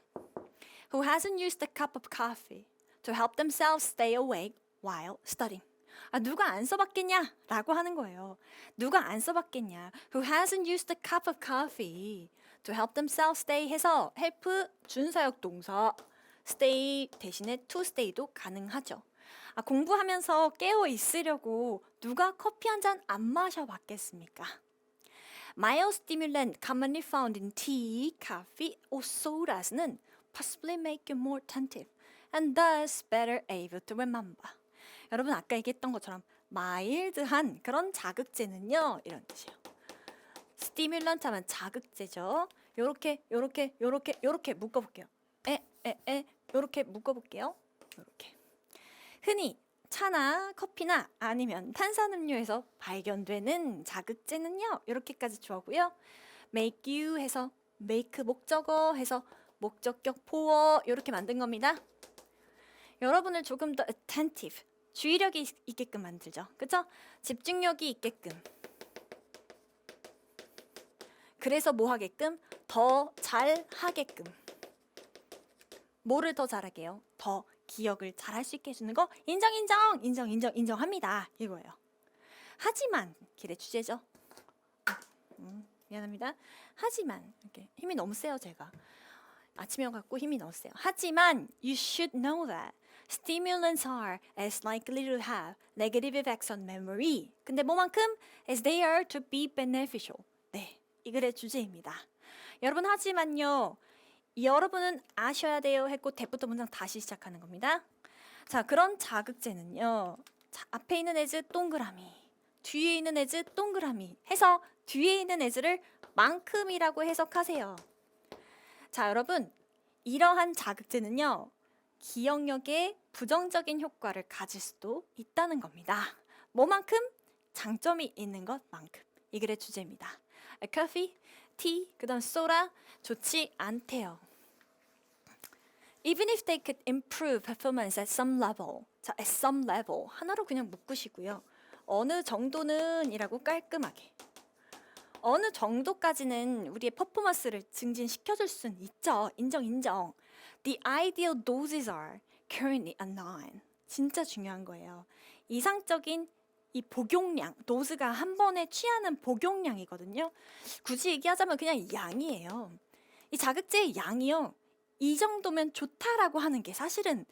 Who hasn't used a cup of coffee to help themselves stay awake while studying? 누가 안 써봤겠냐? 라고 하는 거예요. 누가 안 써봤겠냐? Who hasn't used a cup of coffee to help themselves stay 해서 help 준사역 동사 stay 대신에 to stay도 가능하죠. 공부하면서 깨어 있으려고 누가 커피 한 잔 안 마셔봤겠습니까? Mild stimulant commonly found in tea, coffee, or sodas는 possibly make you more attentive and thus better able to remember. 여러분 아까 얘기했던 것처럼 마일드한 그런 자극제는요 이런 뜻이에요. 스티뮬런트 하면 자극제죠. 요렇게 묶어볼게요. 요렇게 묶어볼게요. 요렇게. 흔히 차나 커피나 아니면 탄산음료에서 발견되는 자극제는요. 이렇게까지 주어고요. make you 해서 make 목적어 해서 목적격 보어 이렇게 만든 겁니다. 여러분을 조금 더 attentive, 주의력이 있게끔 만들죠. 그쵸? 집중력이 있게끔. 그래서 뭐 하게끔? 더 잘하게끔. 뭐를 더 잘하게요? 더 기억을 잘할 수 있게 해주는 거 인정합니다. 이거예요. 하지만 길의 주제죠. 미안합니다. 하지만 이렇게 힘이 너무 세요 제가. 아침에 갖고 힘이 너무 세요. 하지만 you should know that stimulants are as likely to have negative effects on memory. 근데 뭐만큼? as they are to be beneficial. 네, 이 글의 주제입니다. 여러분 하지만요. 여러분은 아셔야 돼요 했고 대부터 문장 다시 시작하는 겁니다. 자, 그런 자극제는요. 자, 앞에 있는 as 동그라미, 뒤에 있는 as 동그라미 해서 뒤에 있는 as를 만큼이라고 해석하세요. 자, 여러분 이러한 자극제는요. 기억력에 부정적인 효과를 가질 수도 있다는 겁니다. 뭐만큼? 장점이 있는 것만큼. 이 글의 주제입니다. coffee, tea, 그다음 soda 좋지 않대요. Even if they could improve performance at some level. 자, at some level. 하나로 그냥 묶으시고요. 어느 정도는 이라고 깔끔하게. 어느 정도까지는 우리의 퍼포먼스를 증진시켜줄 수는 있죠. 인정. The ideal doses are currently a 9. 진짜 중요한 거예요. 이상적인 이 복용량, 도스가 한 번에 취하는 복용량이거든요. 굳이 얘기하자면 그냥 양이에요. 이 자극제의 양이요. 이 정도면 좋다라고 하는 게 사실은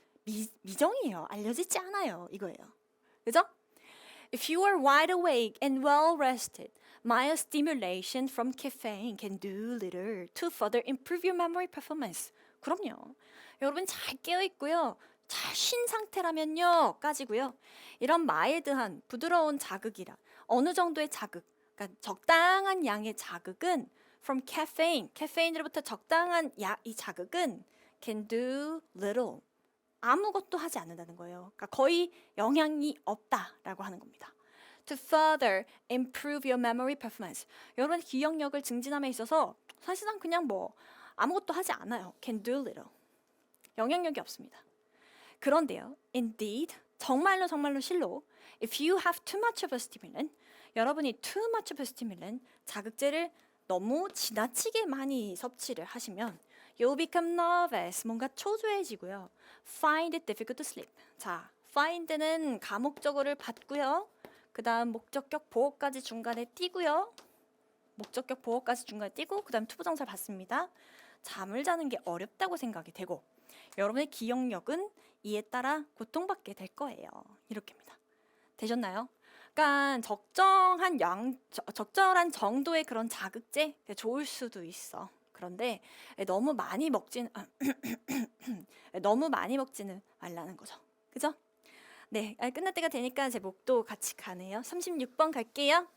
미정이에요. 알려지지 않아요. 이거예요. 그죠? If you are wide awake and well rested, mild stimulation from caffeine can do little to further improve your memory performance. 그럼요. 여러분 잘 깨어 있고요. 잘 쉰 상태라면요. 까지고요. 이런 마일드한 부드러운 자극이라 어느 정도의 자극, 그러니까 적당한 양의 자극은 from caffeine, 카페인으로부터 적당한 이 자극은 can do little. 아무것도 하지 않는다는 거예요. 그러니까 거의 영향이 없다라고 하는 겁니다. To further improve your memory performance. 여러분의 기억력을 증진함에 있어서 사실상 그냥 뭐 아무것도 하지 않아요. Can do little. 영향력이 없습니다. 그런데요, indeed, 정말로 실로 if you have too much of a stimulant, 여러분이 too much of a stimulant, 자극제를 너무 지나치게 많이 섭취를 하시면 you become nervous, 뭔가 초조해지고요. find it difficult to sleep. 자, find는 가목적어를 받고요. 그 다음 목적격 보어까지 중간에 띄고요. 목적격 보어까지 중간에 띄고 그 다음 투부정사를 받습니다. 잠을 자는 게 어렵다고 생각이 되고 여러분의 기억력은 이에 따라 고통받게 될 거예요. 이렇게입니다. 되셨나요? 그러니까 적절한 정도의 그런 자극제 좋을 수도 있어. 그런데 너무 많이 먹지는 말라는 거죠. 그죠? 네, 끝날 때가 되니까 제 목도 같이 가네요. 36번 갈게요.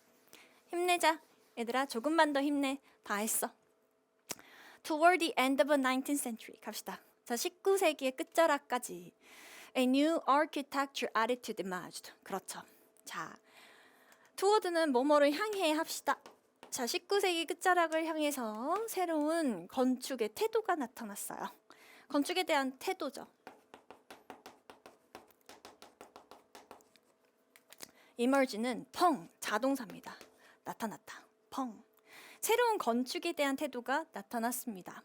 힘내자. 얘들아, 조금만 더 힘내. 다 했어. Toward the end of the 19th century. 갑시다. 자, 19세기의 끝자락까지 a new architecture attitude emerged. 그렇죠. 자, toward는 뭐뭐를 향해 합시다. 자, 19세기 끝자락을 향해서 새로운 건축의 태도가 나타났어요. 건축에 대한 태도죠. emerge는 펑, 자동사입니다. 나타났다. 펑. 새로운 건축에 대한 태도가 나타났습니다.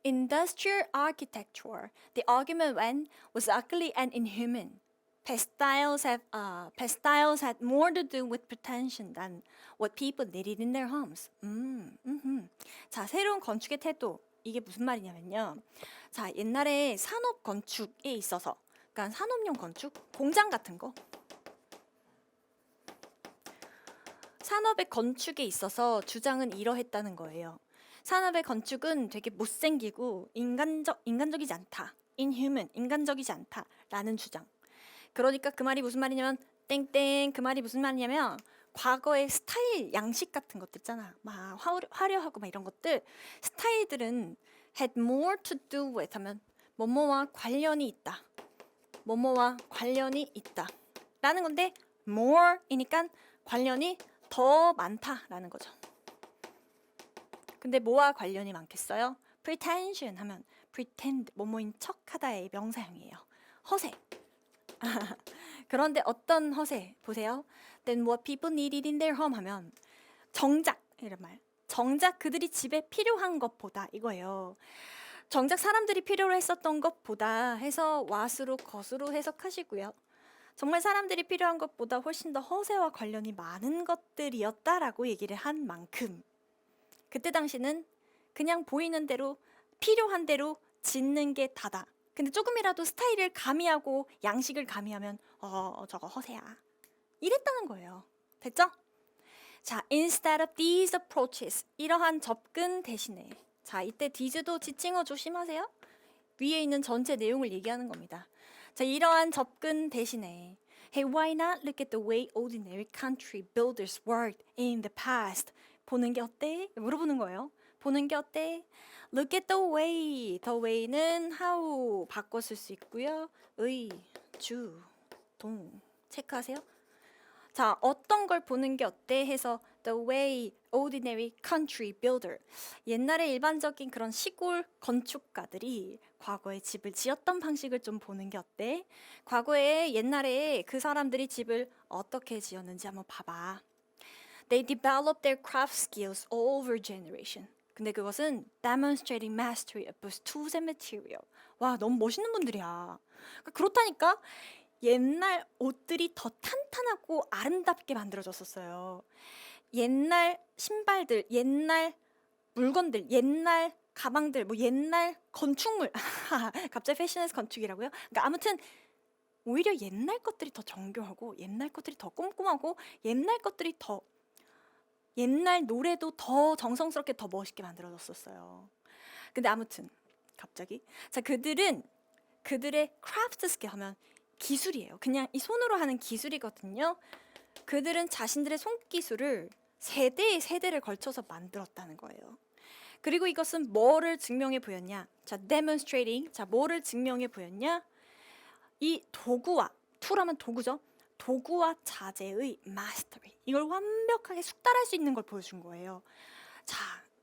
Industrial architecture, the argument when was ugly and inhuman. Past styles had more to do with pretension than what people needed in their homes. 자, 새로운 건축의 태도. 이게 무슨 말이냐면요. 자, 옛날에 산업 건축에 있어서, 그러니까 산업용 건축, 공장 같은 거. 산업의 건축에 있어서 주장은 이러했다는 거예요. 산업의 건축은 되게 못생기고 인간적이지 않다. inhuman, 인간적이지 않다라는 주장. 그러니까 그 말이 무슨 말이냐면 땡땡 그 말이 무슨 말이냐면 과거의 스타일 양식 같은 것들 있잖아. 막 화려하고 막 이런 것들 스타일들은 had more to do with 하면 뭐뭐와 관련이 있다. 뭐뭐와 관련이 있다. 라는 건데 more이니까 관련이 더 많다라는 거죠. 근데 뭐와 관련이 많겠어요? pretension 하면 pretend, 뭐뭐인 척하다의 명사형이에요. 허세. 그런데 어떤 허세? 보세요. Then what people needed in their home 하면 정작 이런 말. 정작 그들이 집에 필요한 것보다 이거예요. 정작 사람들이 필요로 했었던 것보다 해서 what으로 것으로 해석하시고요. 정말 사람들이 필요한 것보다 훨씬 더 허세와 관련이 많은 것들이었다라고 얘기를 한 만큼 그때 당시는 그냥 보이는 대로 필요한 대로 짓는 게 다다. 근데 조금이라도 스타일을 가미하고 양식을 가미하면 저거 허세야. 이랬다는 거예요. 됐죠? 자, instead of these approaches 이러한 접근 대신에 자, 이때 these도 지칭어 조심하세요. 위에 있는 전체 내용을 얘기하는 겁니다. 자, 이러한 접근 대신에 Hey, why not look at the way ordinary country builders worked in the past? 보는 게 어때? 물어보는 거예요. 보는 게 어때? Look at the way. The way는 how 바꿔 쓸 수 있고요. 의, 주, 동 체크하세요. 자, 어떤 걸 보는 게 어때 해서 The way ordinary country builder. 옛날에 일반적인 그런 시골 건축가들이 과거에 집을 지었던 방식을 좀 보는 게 어때? 과거에 옛날에 그 사람들이 집을 어떻게 지었는지 한번 봐봐. They developed their craft skills over generation. 근데 그것은 demonstrating mastery of both tools and material. 와, 너무 멋있는 분들이야. 그렇다니까 옛날 옷들이 더 탄탄하고 아름답게 만들어졌었어요. 옛날 신발들, 옛날 물건들, 옛날 가방들, 뭐 옛날 건축물. 갑자기 패션에서 건축이라고요? 그러니까 아무튼 오히려 옛날 것들이 더 정교하고 옛날 것들이 더 꼼꼼하고 옛날 것들이 더 옛날 노래도 더 정성스럽게 더 멋있게 만들어졌었어요. 근데 아무튼 갑자기 자 그들은 그들의 크래프트 스킬 하면 기술이에요. 그냥 이 손으로 하는 기술이거든요. 그들은 자신들의 손기술을 세대를 걸쳐서 만들었다는 거예요. 그리고 이것은 뭐를 증명해 보였냐? 자, demonstrating. 자, 뭐를 증명해 보였냐? 이 도구와 툴하면 도구죠. 도구와 자재의 mastery. 이걸 완벽하게 숙달할 수 있는 걸 보여준 거예요. 자,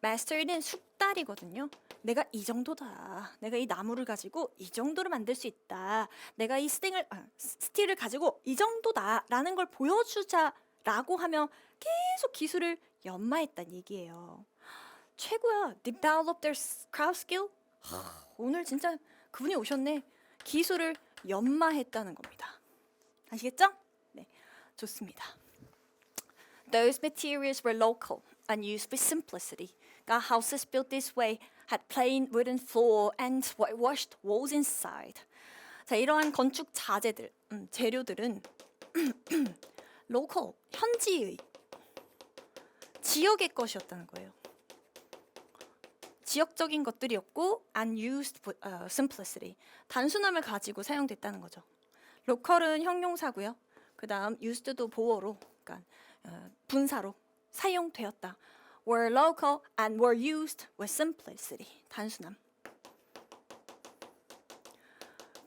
mastery는 숙달이거든요. 내가 이 정도다. 내가 이 나무를 가지고 이 정도를 만들 수 있다. 내가 이 스틸을 가지고 이 정도다라는 걸 보여주자라고 하며 계속 기술을 연마했다는 얘기예요. 최고야. Develop their craft skill. 오늘 진짜 그분이 오셨네. 기술을 연마했다는 겁니다. 아시겠죠? 네, 좋습니다. Those materials were local and used with simplicity. 그러니까 houses built this way had plain wooden floor and whitewashed walls inside. 자, 이러한 건축 자재들, 재료들은 local, 현지의, 지역의 것이었다는 거예요. 지역적인 것들이었고 and used with simplicity. 단순함을 가지고 사용됐다는 거죠. 로컬은 형용사고요. 그 다음 used도 보어로, 그러니까 분사로 사용되었다. were local and were used with simplicity. 단순함.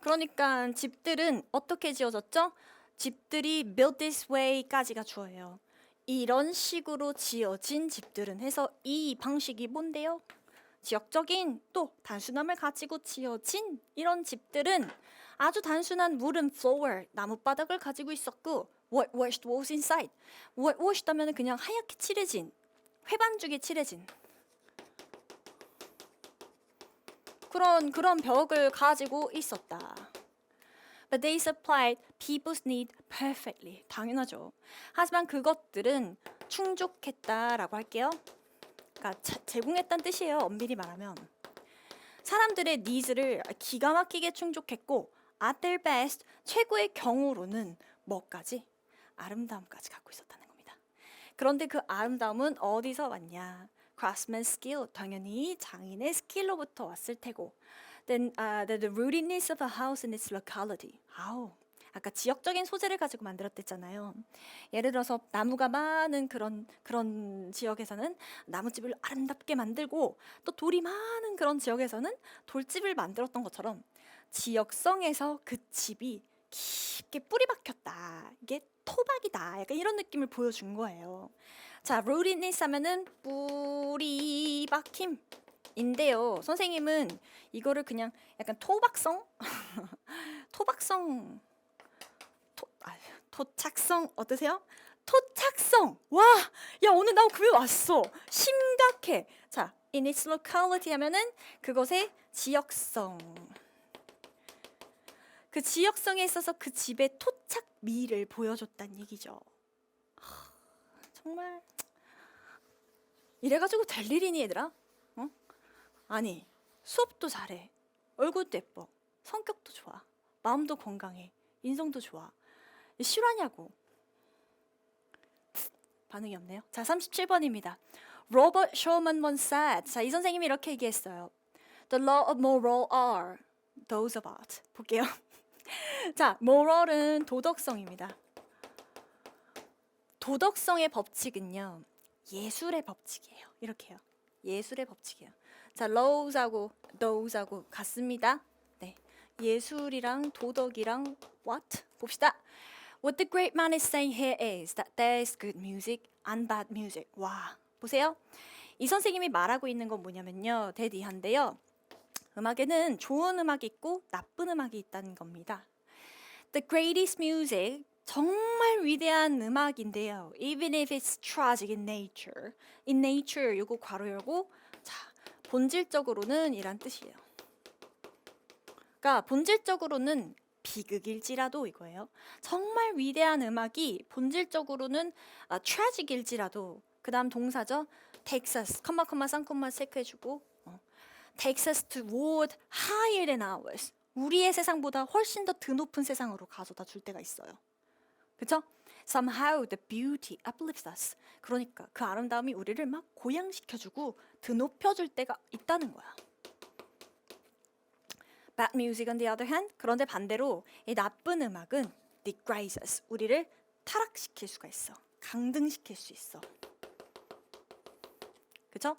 그러니까 집들은 어떻게 지어졌죠? 집들이 built this way까지가 주어예요. 이런 식으로 지어진 집들은 해서 이 방식이 뭔데요? 지역적인 또 단순함을 가지고 지어진 이런 집들은 아주 단순한 wooden floor, 나뭇바닥을 가지고 있었고 whitewashed walls inside. whitewashed 하면 그냥 하얗게 칠해진, 회반죽에 칠해진 그런 벽을 가지고 있었다. But they supplied people's need perfectly. 당연하죠. 하지만 그것들은 충족했다라고 할게요. 그러니까 제공했다는 뜻이에요. 엄밀히 말하면. 사람들의 니즈를 기가 막히게 충족했고 at their best, 최고의 경우로는 뭐까지? 아름다움까지 갖고 있었다는 겁니다. 그런데 그 아름다움은 어디서 왔냐? craftsman skill, 당연히 장인의 스킬로부터 왔을 테고 Then the rootedness of a house in its locality. 아까 지역적인 소재를 가지고 만들었댔잖아요. 예를 들어서 나무가 많은 그런 지역에서는 나무집을 아름답게 만들고 또 돌이 많은 그런 지역에서는 돌집을 만들었던 것처럼 지역성에서 그 집이 깊게 뿌리 박혔다. 이게 토박이다. 약간 이런 느낌을 보여준 거예요. 자, rootedness 하면은 뿌리 박힘인데요. 선생님은 이거를 그냥 약간 토박성? 토착성 어떠세요? 토착성. 와, 야 오늘 나 그게 왔어. 심각해. 자, in its locality 하면은 그것의 지역성. 그 지역성에 있어서 그 집의 토착미를 보여줬단 얘기죠. 정말 이래가지고 될 일이니 얘들아? 어? 아니 수업도 잘해. 얼굴도 예뻐. 성격도 좋아. 마음도 건강해. 인성도 좋아. 실화냐고. 반응이 없네요. 자, 37번입니다. Robert Schumann once said. 자, 이 선생님이 이렇게 얘기했어요. The law of moral are those of art. 볼게요. 자, moral은 도덕성입니다. 도덕성의 법칙은요. 예술의 법칙이에요. 이렇게 해요. 예술의 법칙이에요. 자, laws하고 thos하고 같습니다. 네. 예술이랑 도덕이랑 what? 봅시다. What the great man is saying here is that there is good music and bad music. 와, 보세요. 이 선생님이 말하고 있는 건 뭐냐면요. 대디한데요. 음악에는 좋은 음악이 있고 나쁜 음악이 있다는 겁니다. The greatest music, 정말 위대한 음악인데요. Even if it's tragic in nature. In nature, 요거 괄호 열고, 자, 본질적으로는 이란 뜻이에요. 그러니까 본질적으로는 비극일지라도 이거예요. 정말 위대한 음악이 본질적으로는 tragic일지라도 그 다음 동사죠. takes us, 컴마 쌍콤마 체크해주고 takes us toward higher than ours. 우리의 세상보다 훨씬 더 드높은 세상으로 가져다 줄 때가 있어요. 그쵸? Somehow the beauty uplifts us. 그러니까 그 아름다움이 우리를 막 고양시켜주고 드높여줄 때가 있다는 거야. Bad music on the other hand, 그런데 반대로 이 나쁜 음악은 degrades us. 우리를 타락시킬 수가 있어. 강등시킬 수 있어. 그쵸?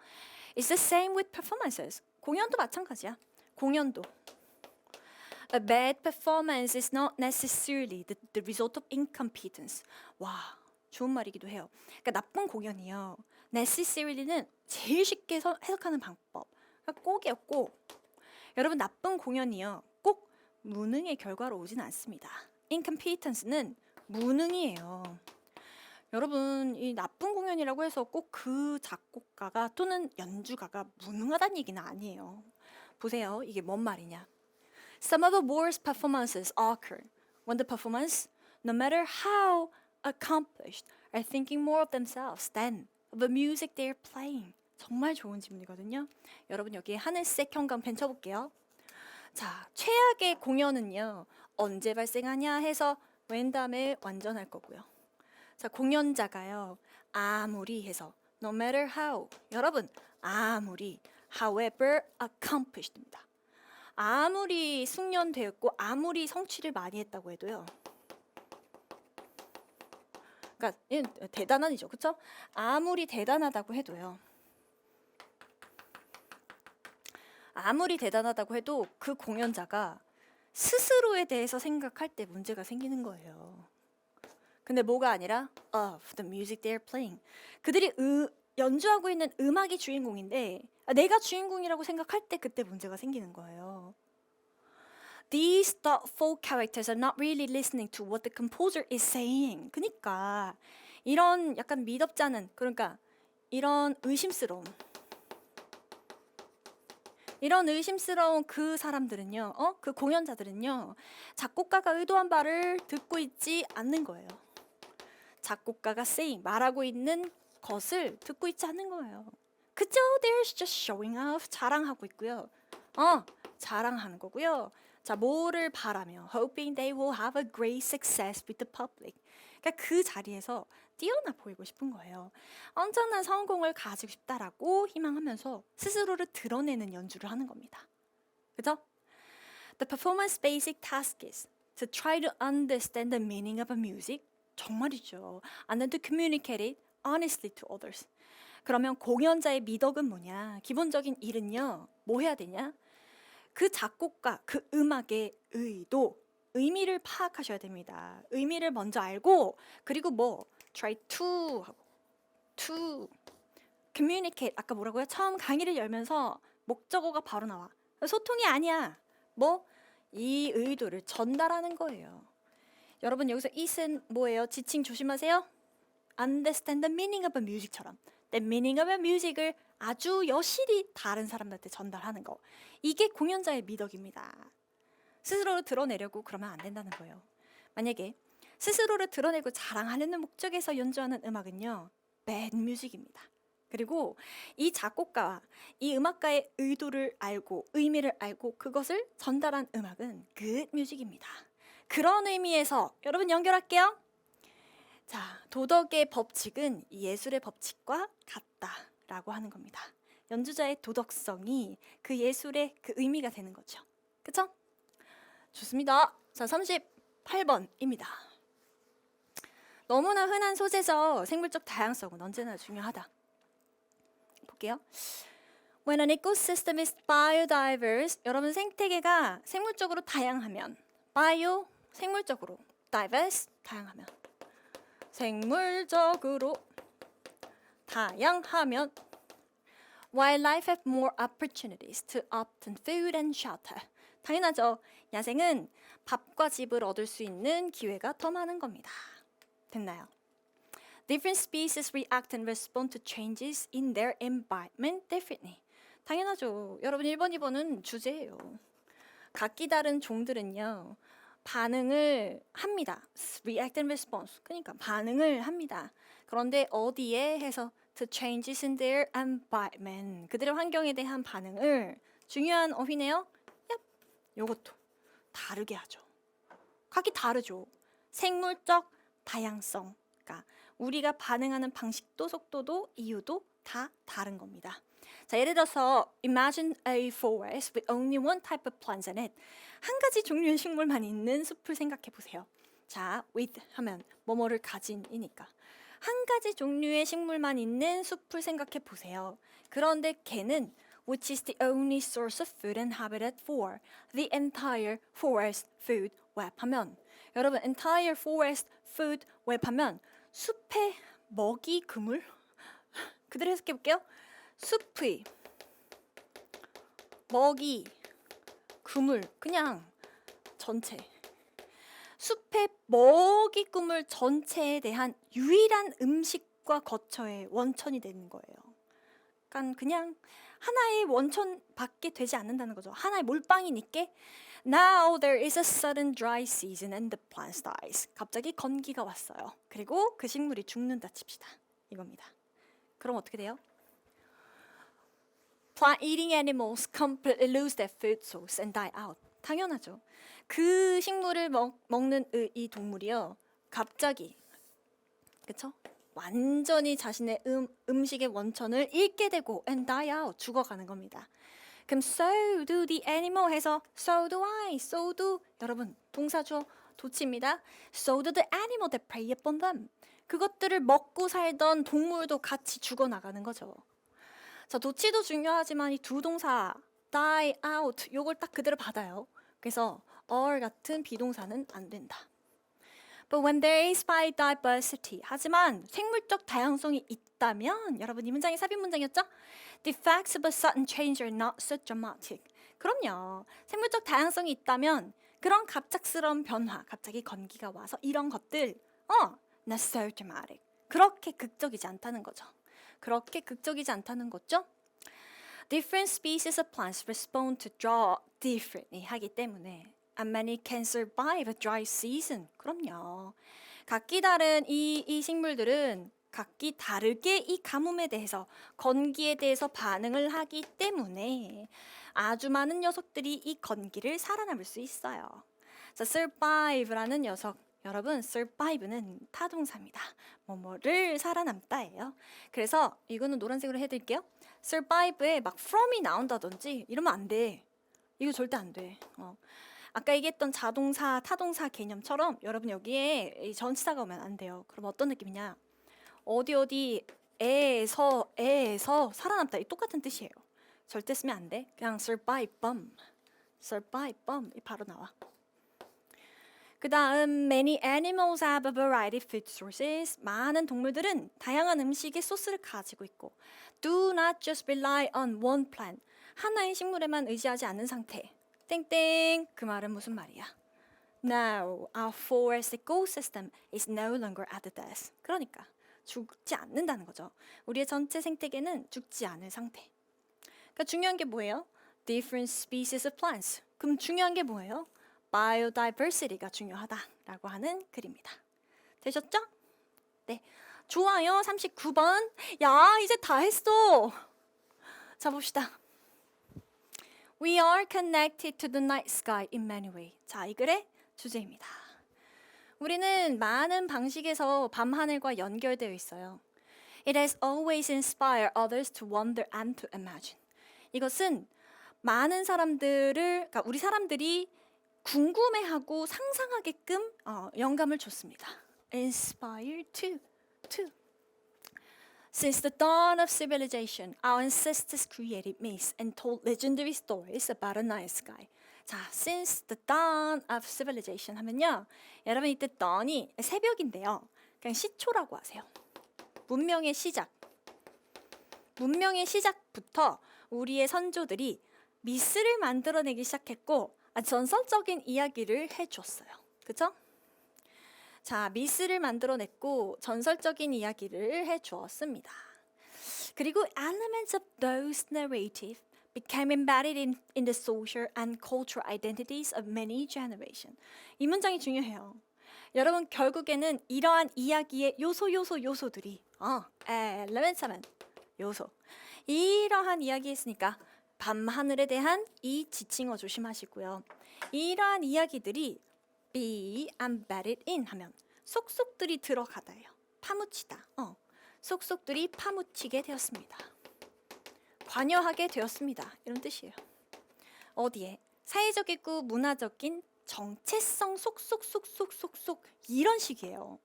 It's the same with performances. 공연도 마찬가지야. 공연도. A bad performance is not necessarily the result of incompetence. 와, 좋은 말이기도 해요. 그러니까 나쁜 공연이요. necessary는 제일 쉽게 해석하는 방법. 그러니까 꼭이었고, 여러분 나쁜 공연이요. 꼭 무능의 결과로 오진 않습니다. incompetence는 무능이에요. 여러분 이 나쁜 공연이라고 해서 꼭 그 작곡가가 또는 연주가가 무능하다는 얘기는 아니에요. 보세요. 이게 뭔 말이냐. Some of the worst performances occur when the performance, no matter how accomplished, are thinking more of themselves than of the music they're playing. 정말 좋은 질문이거든요. 여러분 여기에 하늘색 형광펜 쳐볼게요. 자, 최악의 공연은요. 언제 발생하냐 해서 웬 다음에 완전할 거고요. 자, 공연자가요. 아무리 해서 no matter how. 여러분 아무리 however accomplished입니다. 아무리 숙련되었고 아무리 성취를 많이 했다고 해도요. 그러니까 대단한이죠. 그렇죠? 아무리 대단하다고 해도요. 아무리 대단하다고 해도 그 공연자가 스스로에 대해서 생각할 때 문제가 생기는 거예요. 근데 뭐가 아니라 of the music they're playing. 그들이 연주하고 있는 음악이 주인공인데 내가 주인공이라고 생각할 때 그때 문제가 생기는 거예요. These thoughtful characters are not really listening to what the composer is saying. 그러니까 이런 약간 미덥지 않은 그러니까 이런 의심스러운 그 사람들은요, 그 공연자들은요, 작곡가가 의도한 바를 듣고 있지 않는 거예요. 작곡가가 saying, 말하고 있는 것을 듣고 있지 않는 거예요. 그죠? They're just showing off, 자랑하고 있고요. 자랑하는 거고요. 자, 뭐를 바라며, hoping they will have a great success with the public. 그러니까 그 자리에서 뛰어나 보이고 싶은 거예요. 엄청난 성공을 가지고 싶다라고 희망하면서 스스로를 드러내는 연주를 하는 겁니다. 그죠? The performance basic task is to try to understand the meaning of a music. 정말이죠. And then to communicate it honestly to others. 그러면 공연자의 미덕은 뭐냐? 기본적인 일은요. 뭐 해야 되냐? 그 작곡가, 그 음악의 의미를 파악하셔야 됩니다. 의미를 먼저 알고 그리고 뭐 try to 하고 to communicate 아까 뭐라고요? 처음 강의를 열면서 목적어가 바로 나와. 소통이 아니야. 뭐 이 의도를 전달하는 거예요. 여러분 여기서 it은 뭐예요? 지칭 조심하세요. Understand the meaning of a music처럼 the meaning of a music을 아주 여실히 다른 사람들한테 전달하는 거. 이게 공연자의 미덕입니다. 스스로를 드러내려고 그러면 안 된다는 거예요. 만약에 스스로를 드러내고 자랑하려는 목적에서 연주하는 음악은요. bad music입니다. 그리고 이 작곡가와 이 음악가의 의도를 알고 의미를 알고 그것을 전달한 음악은 good music입니다. 그런 의미에서 여러분 연결할게요. 자, 도덕의 법칙은 예술의 법칙과 같다라고 하는 겁니다. 연주자의 도덕성이 그 예술의 그 의미가 되는 거죠. 그쵸? 좋습니다. 자, 38번입니다. 너무나 흔한 소재죠. 생물적 다양성은 언제나 중요하다. 볼게요. When an ecosystem is biodiverse, 여러분 생태계가 생물적으로 다양하면 bio, 생물적으로 diverse, 다양하면. 생물적으로 다양하면. Wildlife have more opportunities to obtain food and shelter. 당연하죠. 야생은 밥과 집을 얻을 수 있는 기회가 더 많은 겁니다. 됐나요? Different species react and respond to changes in their environment differently. 당연하죠. 여러분 1번, 2번은 주제예요. 각기 다른 종들은요. 반응을 합니다. React and response. 그러니까 반응을 합니다. 그런데 어디에 해서 to changes in their environment. 그들의 환경에 대한 반응을 중요한 어휘네요. 얍. 요것도 다르게 하죠. 각기 다르죠. 생물적 다양성. 그러니까 우리가 반응하는 방식도 속도도 이유도 다 다른 겁니다. 자, 예를 들어서 imagine a forest with only one type of plants in it. 한 가지 종류의 식물만 있는 숲을 생각해 보세요. 자, with 하면 뭐뭐를 가진이니까. 한 가지 종류의 식물만 있는 숲을 생각해 보세요. 그런데 걔는 which is the only source of food and habitat for the entire forest food web 하면 여러분 entire forest food web 하면 숲의 먹이 그물? 그대로 해석해 볼게요. 숲의 먹이 그물 그냥 전체 숲의 먹이 그물 전체에 대한 유일한 음식과 거처의 원천이 되는 거예요. 그러니까 그냥 하나의 원천밖에 되지 않는다는 거죠. 하나의 몰빵이니까 Now there is a sudden dry season and the plant dies. 갑자기 건기가 왔어요. 그리고 그 식물이 죽는다 칩시다. 이겁니다. 그럼 어떻게 돼요? Plant eating animals completely lose their food source and die out. 당연하죠. 그 식물을 먹는 이 동물이요. 갑자기 그쵸? 완전히 자신의 음식의 원천을 잃게 되고 and die out. 죽어가는 겁니다. 그럼 so do the animal 해서 so do I, so do 여러분 동사죠. 도치입니다. So do the animal that prey upon them. 그것들을 먹고 살던 동물도 같이 죽어나가는 거죠. 자, 도치도 중요하지만 이 두 동사 die out 요걸 딱 그대로 받아요. 그래서 or 같은 비동사는 안 된다. But when there is biodiversity 하지만 생물적 다양성이 있다면 여러분 이 문장이 삽입 문장이었죠? The effects of a sudden change are not so dramatic. 그럼요. 생물적 다양성이 있다면 그런 갑작스러운 변화, 갑자기 건기가 와서 이런 것들 not so dramatic. 그렇게 극적이지 않다는 거죠. 그렇게 극적이지 않다는 거죠. Different species of plants respond to drought differently 하기 때문에 and many can survive a dry season. 그럼요. 각기 다른 이 식물들은 각기 다르게 이 가뭄에 대해서 건기에 대해서 반응을 하기 때문에 아주 많은 녀석들이 이 건기를 살아남을 수 있어요. 자, survive라는 녀석 여러분 survive는 타동사입니다. 뭐뭐를 살아남다예요. 그래서 이거는 노란색으로 해드릴게요. survive에 막 from이 나온다든지 이러면 안 돼. 이거 절대 안 돼. 아까 얘기했던 자동사, 타동사 개념처럼 여러분 여기에 이 전치사가 오면 안 돼요. 그럼 어떤 느낌이냐? 어디에서 살아남다 이 똑같은 뜻이에요. 절대 쓰면 안 돼. 그냥 survive 이 바로 나와. 그 다음 many animals have a variety of food sources. 많은 동물들은 다양한 음식의 소스를 가지고 있고 do not just rely on one plant. 하나의 식물에만 의지하지 않는 상태. 땡땡 그 말은 무슨 말이야? Now our forest ecosystem is no longer at the death. 그러니까 죽지 않는다는 거죠. 우리의 전체 생태계는 죽지 않을 상태. 그러니까 중요한 게 뭐예요? Different species of plants. 그럼 중요한 게 뭐예요? biodiversity가 중요하다라고 하는 글입니다. 되셨죠? 네. 좋아요. 39번. 야, 이제 다 했어. 자, 봅시다. We are connected to the night sky in many ways. 자, 이 글의 주제입니다. 우리는 많은 방식에서 밤하늘과 연결되어 있어요. It has always inspired others to wonder and to imagine. 이것은 많은 사람들을, 그러니까 우리 사람들이 궁금해하고 상상하게끔 영감을 줬습니다. Inspire to. Since the dawn of civilization, our ancestors created myths and told legendary stories about a night sky. 자, since the dawn of civilization 하면요. 여러분 이때 dawn이 새벽인데요. 그냥 시초라고 하세요. 문명의 시작. 문명의 시작부터 우리의 선조들이 미스를 만들어내기 시작했고 전설적인 이야기를 해줬어요. 그죠? 자, 미스를 만들어냈고 전설적인 이야기를 해주었습니다. 그리고 elements of those narrative became embedded in the social and cultural identities of many generations. 이 문장이 중요해요. 여러분 결국에는 이러한 이야기의 요소들이 elements 하면 요소. 이러한 이야기 했으니까 밤하늘에 대한 이 지칭어 조심하시고요. 이러한 이야기들이 be embedded in 하면 속속들이 들어가다예요. 파묻히다. 속속들이 파묻히게 되었습니다. 관여하게 되었습니다. 이런 뜻이에요. 어디에? 사회적이고 문화적인 정체성 속속 이런 식이에요.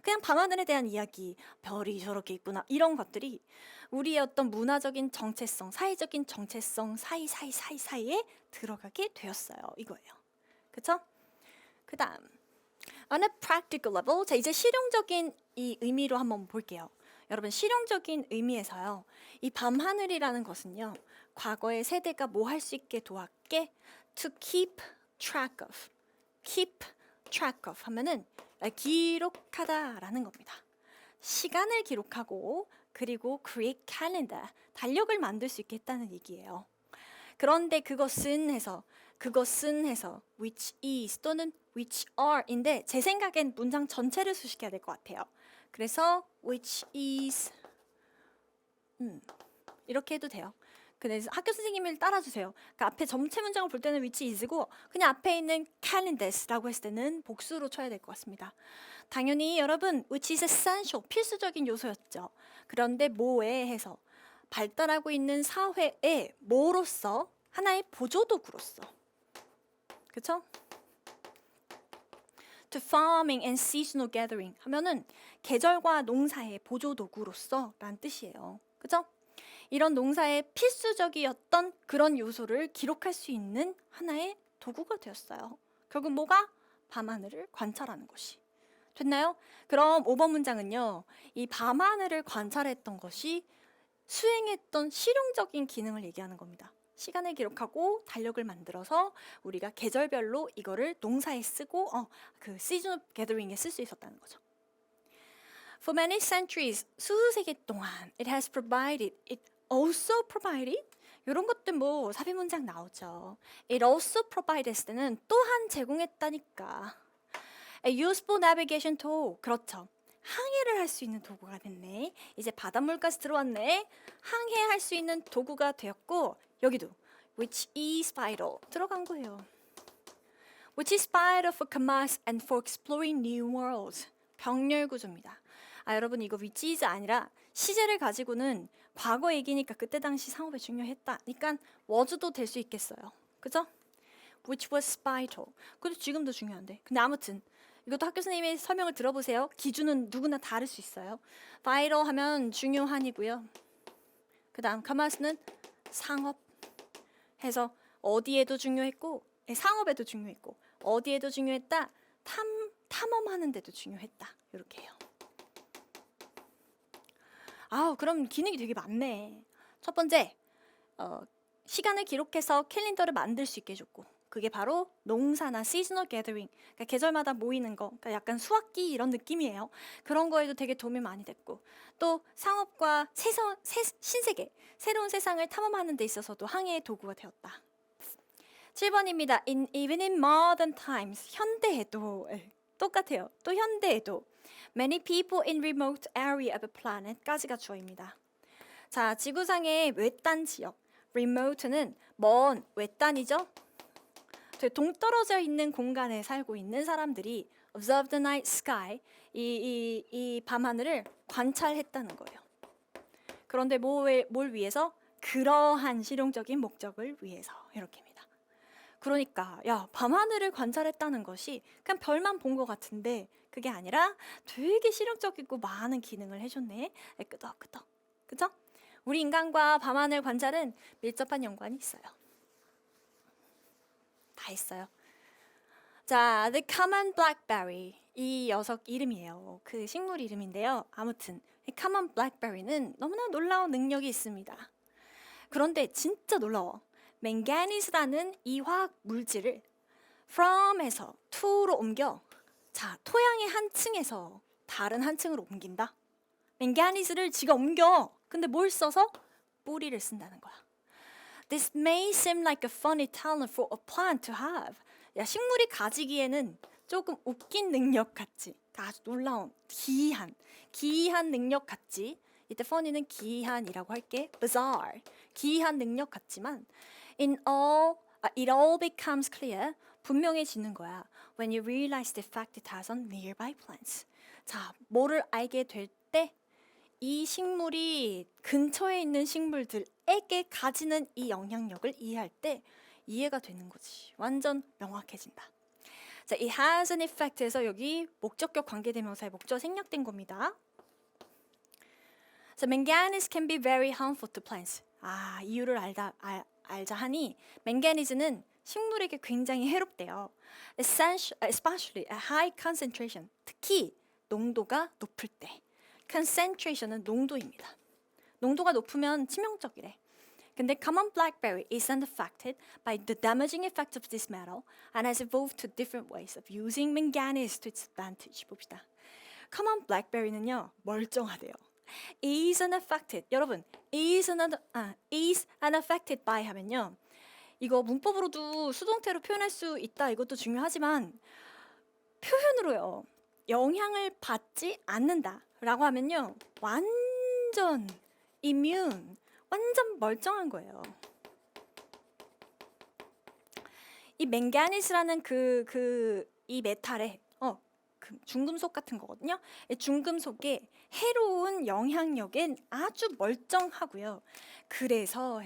그냥 밤하늘에 대한 이야기, 별이 저렇게 있구나 이런 것들이 우리의 어떤 문화적인 정체성, 사회적인 정체성 사이에 들어가게 되었어요. 이거예요. 그쵸? 그 다음 on a practical level, 자 이제 실용적인 이 의미로 한번 볼게요. 여러분 실용적인 의미에서요. 이 밤하늘이라는 것은요. 과거의 세대가 뭐 할 수 있게 도왔게 to keep track of 하면은 기록하다라는 겁니다. 시간을 기록하고 그리고 create calendar, 달력을 만들 수 있게 했다는 얘기예요. 그런데 그것은 해서 which is 또는 which are인데 제 생각엔 문장 전체를 수식해야 될 것 같아요. 그래서 which is 이렇게 해도 돼요. 그래서 학교 선생님을 따라주세요. 그 앞에 전체 문장을 볼 때는 which is고 그냥 앞에 있는 calendars라고 했을 때는 복수로 쳐야 될 것 같습니다. 당연히 여러분 which is essential, 필수적인 요소였죠. 그런데 뭐에 해서 발달하고 있는 사회의 뭐로서 하나의 보조도구로서 그쵸? To farming and seasonal gathering 하면은 계절과 농사의 보조도구로서 라는 뜻이에요. 그죠? 이런 농사의 필수적이었던 그런 요소를 기록할 수 있는 하나의 도구가 되었어요. 결국 뭐가? 밤하늘을 관찰하는 것이. 됐나요? 그럼 5번 문장은요. 이 밤하늘을 관찰했던 것이 수행했던 실용적인 기능을 얘기하는 겁니다. 시간을 기록하고 달력을 만들어서 우리가 계절별로 이거를 농사에 쓰고 그 seasonal gathering에 쓸 수 있었다는 거죠. For many centuries, 수세기 동안 it also provided 이런 것들 뭐 삽입 문장 나오죠. It also provided 했을 때는 또한 제공했다니까. A useful navigation tool. 그렇죠. 항해를 할 수 있는 도구가 됐네. 이제 바닷물까지 들어왔네. 항해할 수 있는 도구가 되었고 여기도 which is vital 들어간 거예요. Which is vital for commerce and for exploring new worlds. 병렬 구조입니다. 여러분 이거 which is 아니라 시제를 가지고는 과거 얘기니까 그때 당시 상업에 중요했다. 그러니까 was도 될 수 있겠어요. 그죠? Which was vital. 그것도 지금도 중요한데. 근데 아무튼 이것도 학교 선생님의 설명을 들어보세요. 기준은 누구나 다를 수 있어요. vital 하면 중요한이고요. 그 다음 commerce는 상업 해서 어디에도 중요했고 상업에도 중요했고 어디에도 중요했다. 탐험하는 데도 중요했다. 이렇게 해요. 그럼 기능이 되게 많네. 첫 번째, 시간을 기록해서 캘린더를 만들 수 있게 해줬고 그게 바로 농사나 seasonal gathering, 그러니까 계절마다 모이는 거, 그러니까 약간 수확기 이런 느낌이에요. 그런 거에도 되게 도움이 많이 됐고 또 상업과 신세계, 새로운 세상을 탐험하는 데 있어서도 항해의 도구가 되었다. 7번입니다. Even in modern times, 현대에도 똑같아요. 또 현대에도 Many people in remote area of a planet까지가 주어입니다. 자, 지구상의 외딴 지역, remote는 먼 외딴이죠. 동떨어져 있는 공간에 살고 있는 사람들이 observe the night sky, 이 밤하늘을 관찰했다는 거예요. 그런데 뭘 위해서? 그러한 실용적인 목적을 위해서 이렇게입니다. 그러니까 밤하늘을 관찰했다는 것이 그냥 별만 본 것 같은데 그게 아니라 되게 실용적이고 많은 기능을 해줬네. 끄덕끄덕. 그죠? 우리 인간과 밤하늘 관찰은 밀접한 연관이 있어요. 다 있어요. 자, the common blackberry. 이 녀석 이름이에요. 그 식물 이름인데요. 아무튼 이 common blackberry는 너무나 놀라운 능력이 있습니다. 그런데 진짜 놀라워. 맹가니스라는 이 화학 물질을 from에서 to로 옮겨 자, 토양의 한 층에서 다른 한 층으로 옮긴다. 맹가니스를 지가 옮겨. 근데 뭘 써서? 뿌리를 쓴다는 거야. This may seem like a funny talent for a plant to have. 야, 식물이 가지기에는 조금 웃긴 능력 같지. 아주 놀라운, 기이한 능력 같지. 이때 funny는 기이한이라고 할게. bizarre, 기이한 능력 같지만 it all becomes clear. 분명해지는 거야. When you realize the effect it has on nearby plants. 자, 뭐를 알게 될 때 이 식물이 근처에 있는 식물들에게 가지는 이 영향력을 이해할 때 이해가 되는 거지. 완전 명확해진다. 자, it has an effect에서 여기 목적격 관계대명사의 목적 생략된 겁니다. 자, manganese can be very harmful to plants. 이유를 알자 하니 manganese는 식물에게 굉장히 해롭대요. Especially at high concentration. 특히 농도가 높을 때. concentration은 농도입니다. 농도가 높으면 치명적이래. 근데 common blackberry isn't affected by the damaging effect of this metal and has evolved to different ways of using manganese to its advantage. 봅시다. common blackberry는요, 멀쩡하대요. is unaffected. 여러분, is unaffected by 하면요, 이거 문법으로도 수동태로 표현할 수 있다. 이것도 중요하지만 표현으로요, 영향을 받지 않는다 라고 하면요, 완전 immune, 완전 멀쩡한 거예요. 이 맹가니스라는 이 메탈에 그 중금속 같은 거거든요. 이 중금속의 해로운 영향력엔 아주 멀쩡하고요. 그래서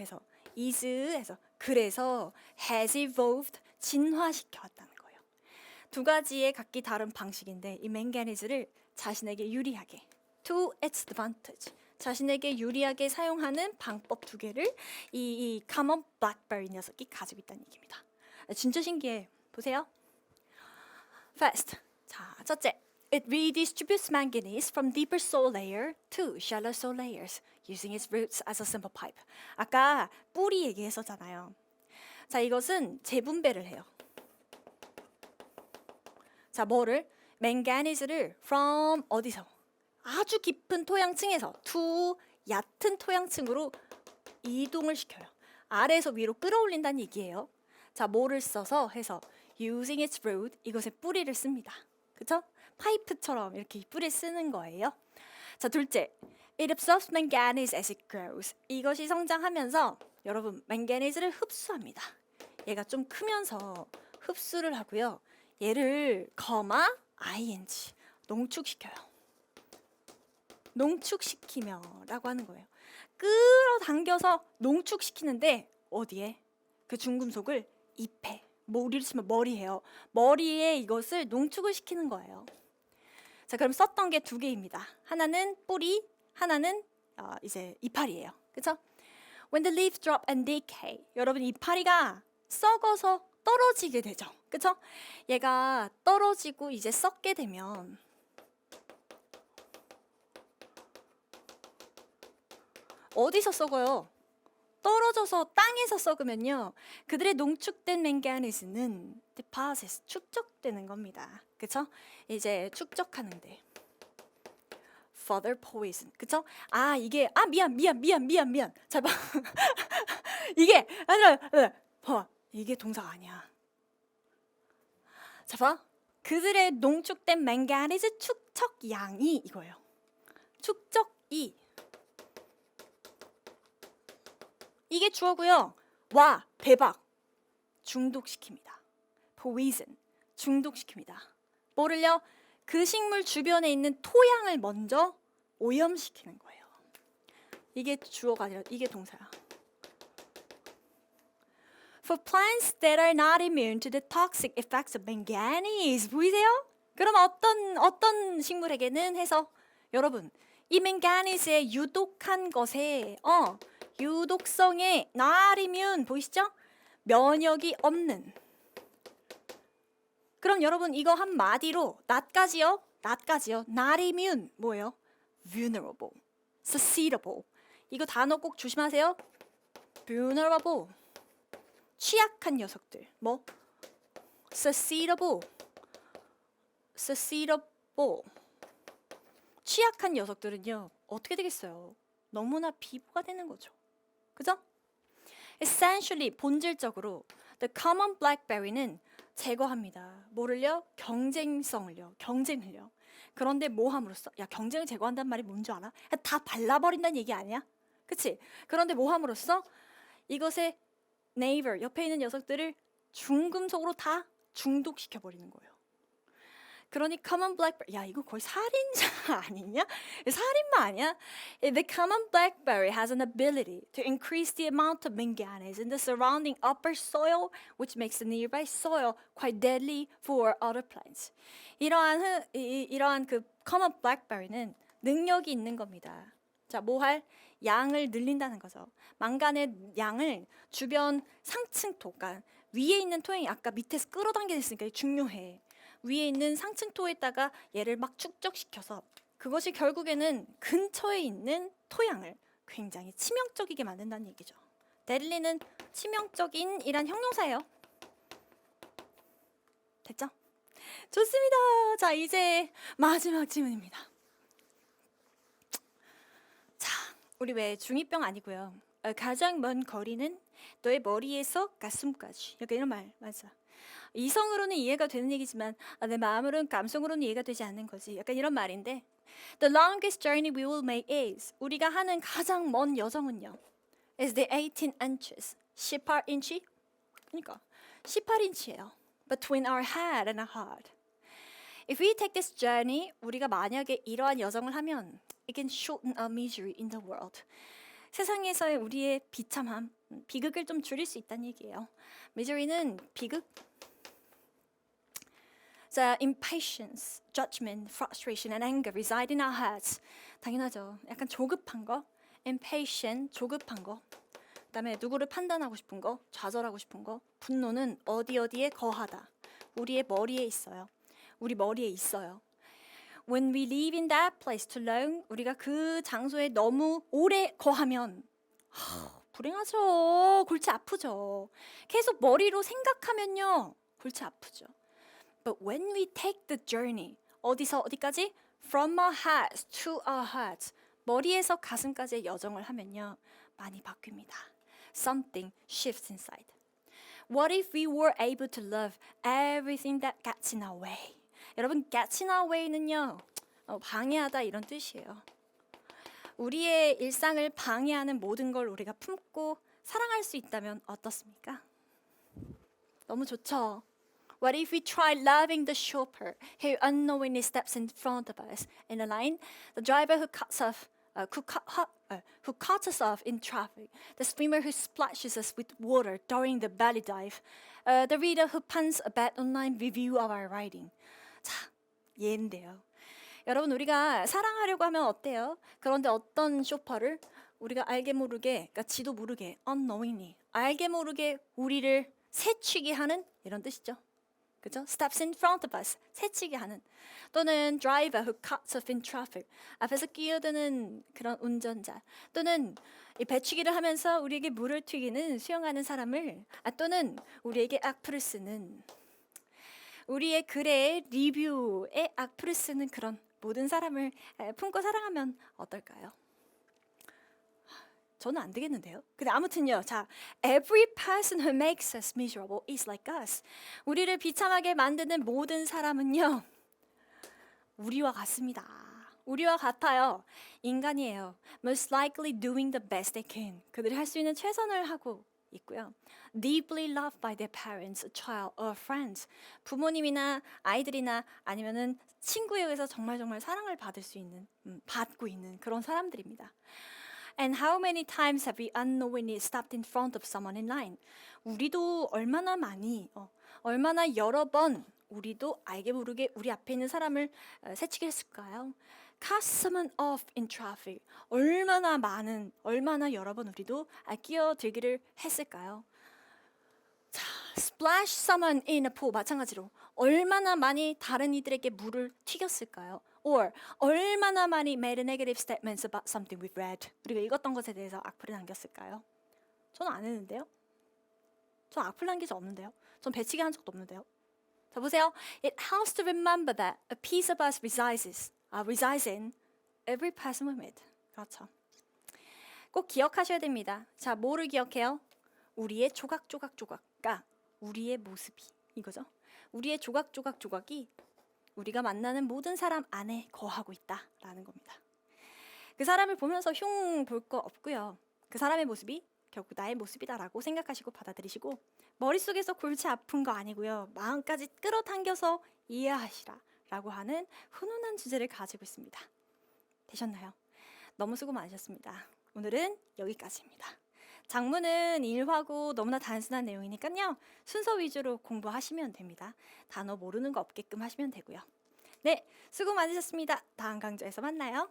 has evolved, 진화시켜 왔다는 거예요. 두 가지의 각기 다른 방식인데 이 맹가니스를 자신에게 유리하게 to its advantage, 자신에게 유리하게 사용하는 방법 두 개를 이 common blackberry 녀석이 가지고 있다는 얘기입니다. 진짜 신기해. 보세요. First. 자, 첫째. It redistributes manganese from deeper soil layer to shallow soil layers using its roots as a simple pipe. 아까 뿌리 얘기했었잖아요. 자, 이것은 재분배를 해요. 자, 뭐를? manganese를 from 어디서? 아주 깊은 토양층에서 to 얕은 토양층으로 이동을 시켜요. 아래에서 위로 끌어올린다는 얘기예요. 자, 뭐를 써서 해서 using its root, 이것의 뿌리를 씁니다. 그쵸? 파이프처럼 이렇게 뿌리 쓰는 거예요. 자, 둘째, it absorbs manganese as it grows. 이것이 성장하면서 여러분 manganese를 흡수합니다. 얘가 좀 크면서 흡수를 하고요. 얘를 ing 농축시켜요. 농축시키며라고 하는 거예요. 끌어당겨서 농축시키는데 어디에? 그 중금속을 잎에, 머리를 치면 머리예요. 머리에 이것을 농축을 시키는 거예요. 자, 그럼 썼던 게 두 개입니다. 하나는 뿌리, 하나는 이제 이파리예요. 그렇죠? When the leaves drop and decay, 여러분 이파리가 썩어서 떨어지게 되죠. 그렇죠? 얘가 떨어지고 이제 썩게 되면 어디서 썩어요? 떨어져서 땅에서 썩으면요, 그들의 농축된 맹가니스는 deposit, 축적되는 겁니다. 그쵸? 이제 축적하는데 further poison, 그쵸? 이게 미안. 잘 봐. 이게 아니라 봐, 이게 동사가 아니야. 자, 봐. 그들의 농축된 맹가니스 축적량이 이거예요. 축적이. 이게 주어고요. 대박. 중독시킵니다. poison, 중독시킵니다. 뭐를요? 그 식물 주변에 있는 토양을 먼저 오염시키는 거예요. 이게 주어가 아니라 이게 동사야. For plants that are not immune to the toxic effects of manganese. 보이세요? 그럼 어떤 식물에게는 해서 여러분, 이 manganese의 유독한 것에 유독성에 not immune 보이시죠? 면역이 없는 그럼 여러분 이거 한 마디로 not까지요? not이면 뭐예요? vulnerable, susceptible. 이거 단어 꼭 조심하세요. vulnerable, 취약한 녀석들. 뭐? susceptible, 취약한 녀석들은요 어떻게 되겠어요? 너무나 비보가 되는 거죠. 그죠? Essentially, 본질적으로 the common blackberry는 제거합니다. 뭐를요? 경쟁을요. 그런데 뭐 함으로써? 야, 경쟁을 제거한다는 말이 뭔지 알아? 다 발라버린다는 얘기 아니야? 그치? 그런데 뭐 함으로써? 이것의 neighbor, 옆에 있는 녀석들을 중금속으로 다 중독시켜버리는 거예요. 그러니 common blackberry, 야 이거 거의 살인자 아니냐? 살인마 아니야? The common blackberry has an ability to increase the amount of manganese in the surrounding upper soil, which makes the nearby soil quite deadly for other plants. 이러한 그 common blackberry는 능력이 있는 겁니다. 자, 뭐 할? 양을 늘린다는 거죠. 망간의 양을 주변 상층토, 그러니까 위에 있는 토양이 아까 밑에서 끌어당겨졌으니까 중요해. 위에 있는 상층토에다가 얘를 막 축적시켜서 그것이 결국에는 근처에 있는 토양을 굉장히 치명적이게 만든다는 얘기죠. 데릴리는 치명적인 이란 형용사예요. 됐죠? 좋습니다. 자, 이제 마지막 질문입니다. 자, 우리 왜 중2병 아니고요. 가장 먼 거리는 너의 머리에서 가슴까지. 약간 이런 말 맞아. 이성으로는 이해가 되는 얘기지만 내 마음으로는 감성으로는 이해가 되지 않는 거지. 약간 이런 말인데 The longest journey we will make is 우리가 하는 가장 먼 여정은요 is the 18 inches 18인치? 그러니까 18인치예요. Between our head and our heart. If we take this journey 우리가 만약에 이러한 여정을 하면 it can shorten our misery in the world. 세상에서의 우리의 비참함, 비극을 좀 줄일 수 있다는 얘기예요. misery는 비극. 자, impatience, judgment, frustration, and anger reside in our hearts. 당연하죠. 약간 조급한 거, impatient, 조급한 거. 그다음에 누구를 판단하고 싶은 거, 좌절하고 싶은 거. 분노는 어디에 거하다. 우리의 머리에 있어요. 우리 머리에 있어요. When we live in that place too long, 우리가 그 장소에 너무 오래 거하면 불행하죠. 골치 아프죠. 계속 머리로 생각하면요, 골치 아프죠. But when we take the journey, 어디서 어디까지? From our hearts to our hearts. 머리에서 가슴까지의 여정을 하면요, 많이 바뀝니다. Something shifts inside. What if we were able to love everything that gets in our way? 여러분, gets in our way는요, 방해하다 이런 뜻이에요. 우리의 일상을 방해하는 모든 걸 우리가 품고 사랑할 수 있다면 어떻습니까? 너무 좋죠. What if we try loving the chauffeur who unknowingly steps in front of us in a line, the driver who cuts us off in traffic, the swimmer who splashes us with water during the belly dive, the reader who pens a bad online review of our writing. 자, 예인데요. 여러분, 우리가 사랑하려고 하면 어때요? 그런데 어떤 쇼퍼를 우리가 알게 모르게, 그러니까 지도 모르게, unknowingly, 알게 모르게 우리를 새치게 하는 이런 뜻이죠. 그죠? Steps in front of us, 새치게 하는. 또는 driver who cuts off in traffic, 앞에서 끼어드는 그런 운전자. 또는 이 배치기를 하면서 우리에게 물을 튀기는 수영하는 사람을, 또는 우리에게 악플을 쓰는, 우리의 글의 리뷰에 악플을 쓰는 그런 모든 사람을 품고 사랑하면 어떨까요? 저는 안 되겠는데요. 근데 아무튼요. 자, every person who makes us miserable is like us. 우리를 비참하게 만드는 모든 사람은요, 우리와 같습니다. 우리와 같아요. 인간이에요. Most likely doing the best they can. 그들이 할 수 있는 최선을 하고 있고요. Deeply loved by their parents, a child, or friends. 부모님이나 아이들이나 아니면은 친구에 의해서 정말 사랑을 받을 수 있는, 받고 있는 그런 사람들입니다. And how many times have we unknowingly stepped in front of someone in line? 우리도 얼마나 많이, 얼마나 여러 번 우리도 알게 모르게 우리 앞에 있는 사람을 새치게 했을까요? Cut someone off in traffic. 얼마나 여러 번 우리도 끼어들기를 했을까요? 자, splash someone in a pool. 마찬가지로 얼마나 많이 다른 이들에게 물을 튀겼을까요? Or 얼마나 많이 made negative statements about something we've read. 우리가 읽었던 것에 대해서 악플을 남겼을까요? 저는 안 했는데요. 전 악플 남긴 적 없는데요. 전 배치기 한 적도 없는데요. 자, 보세요. It helps to remember that a piece of us resides in every person we meet. 그렇죠. 꼭 기억하셔야 됩니다. 자, 뭐를 기억해요? 우리의 조각조각조각가 우리의 모습이 이거죠. 우리의 조각조각조각이 우리가 만나는 모든 사람 안에 거하고 있다라는 겁니다. 그 사람을 보면서 흉 볼 거 없고요. 그 사람의 모습이 결국 나의 모습이다라고 생각하시고 받아들이시고 머릿속에서 골치 아픈 거 아니고요. 마음까지 끌어당겨서 이해하시라라고 하는 훈훈한 주제를 가지고 있습니다. 되셨나요? 너무 수고 많으셨습니다. 오늘은 여기까지입니다. 작문은 일화고 너무나 단순한 내용이니까요. 순서 위주로 공부하시면 됩니다. 단어 모르는 거 없게끔 하시면 되고요. 네, 수고 많으셨습니다. 다음 강좌에서 만나요.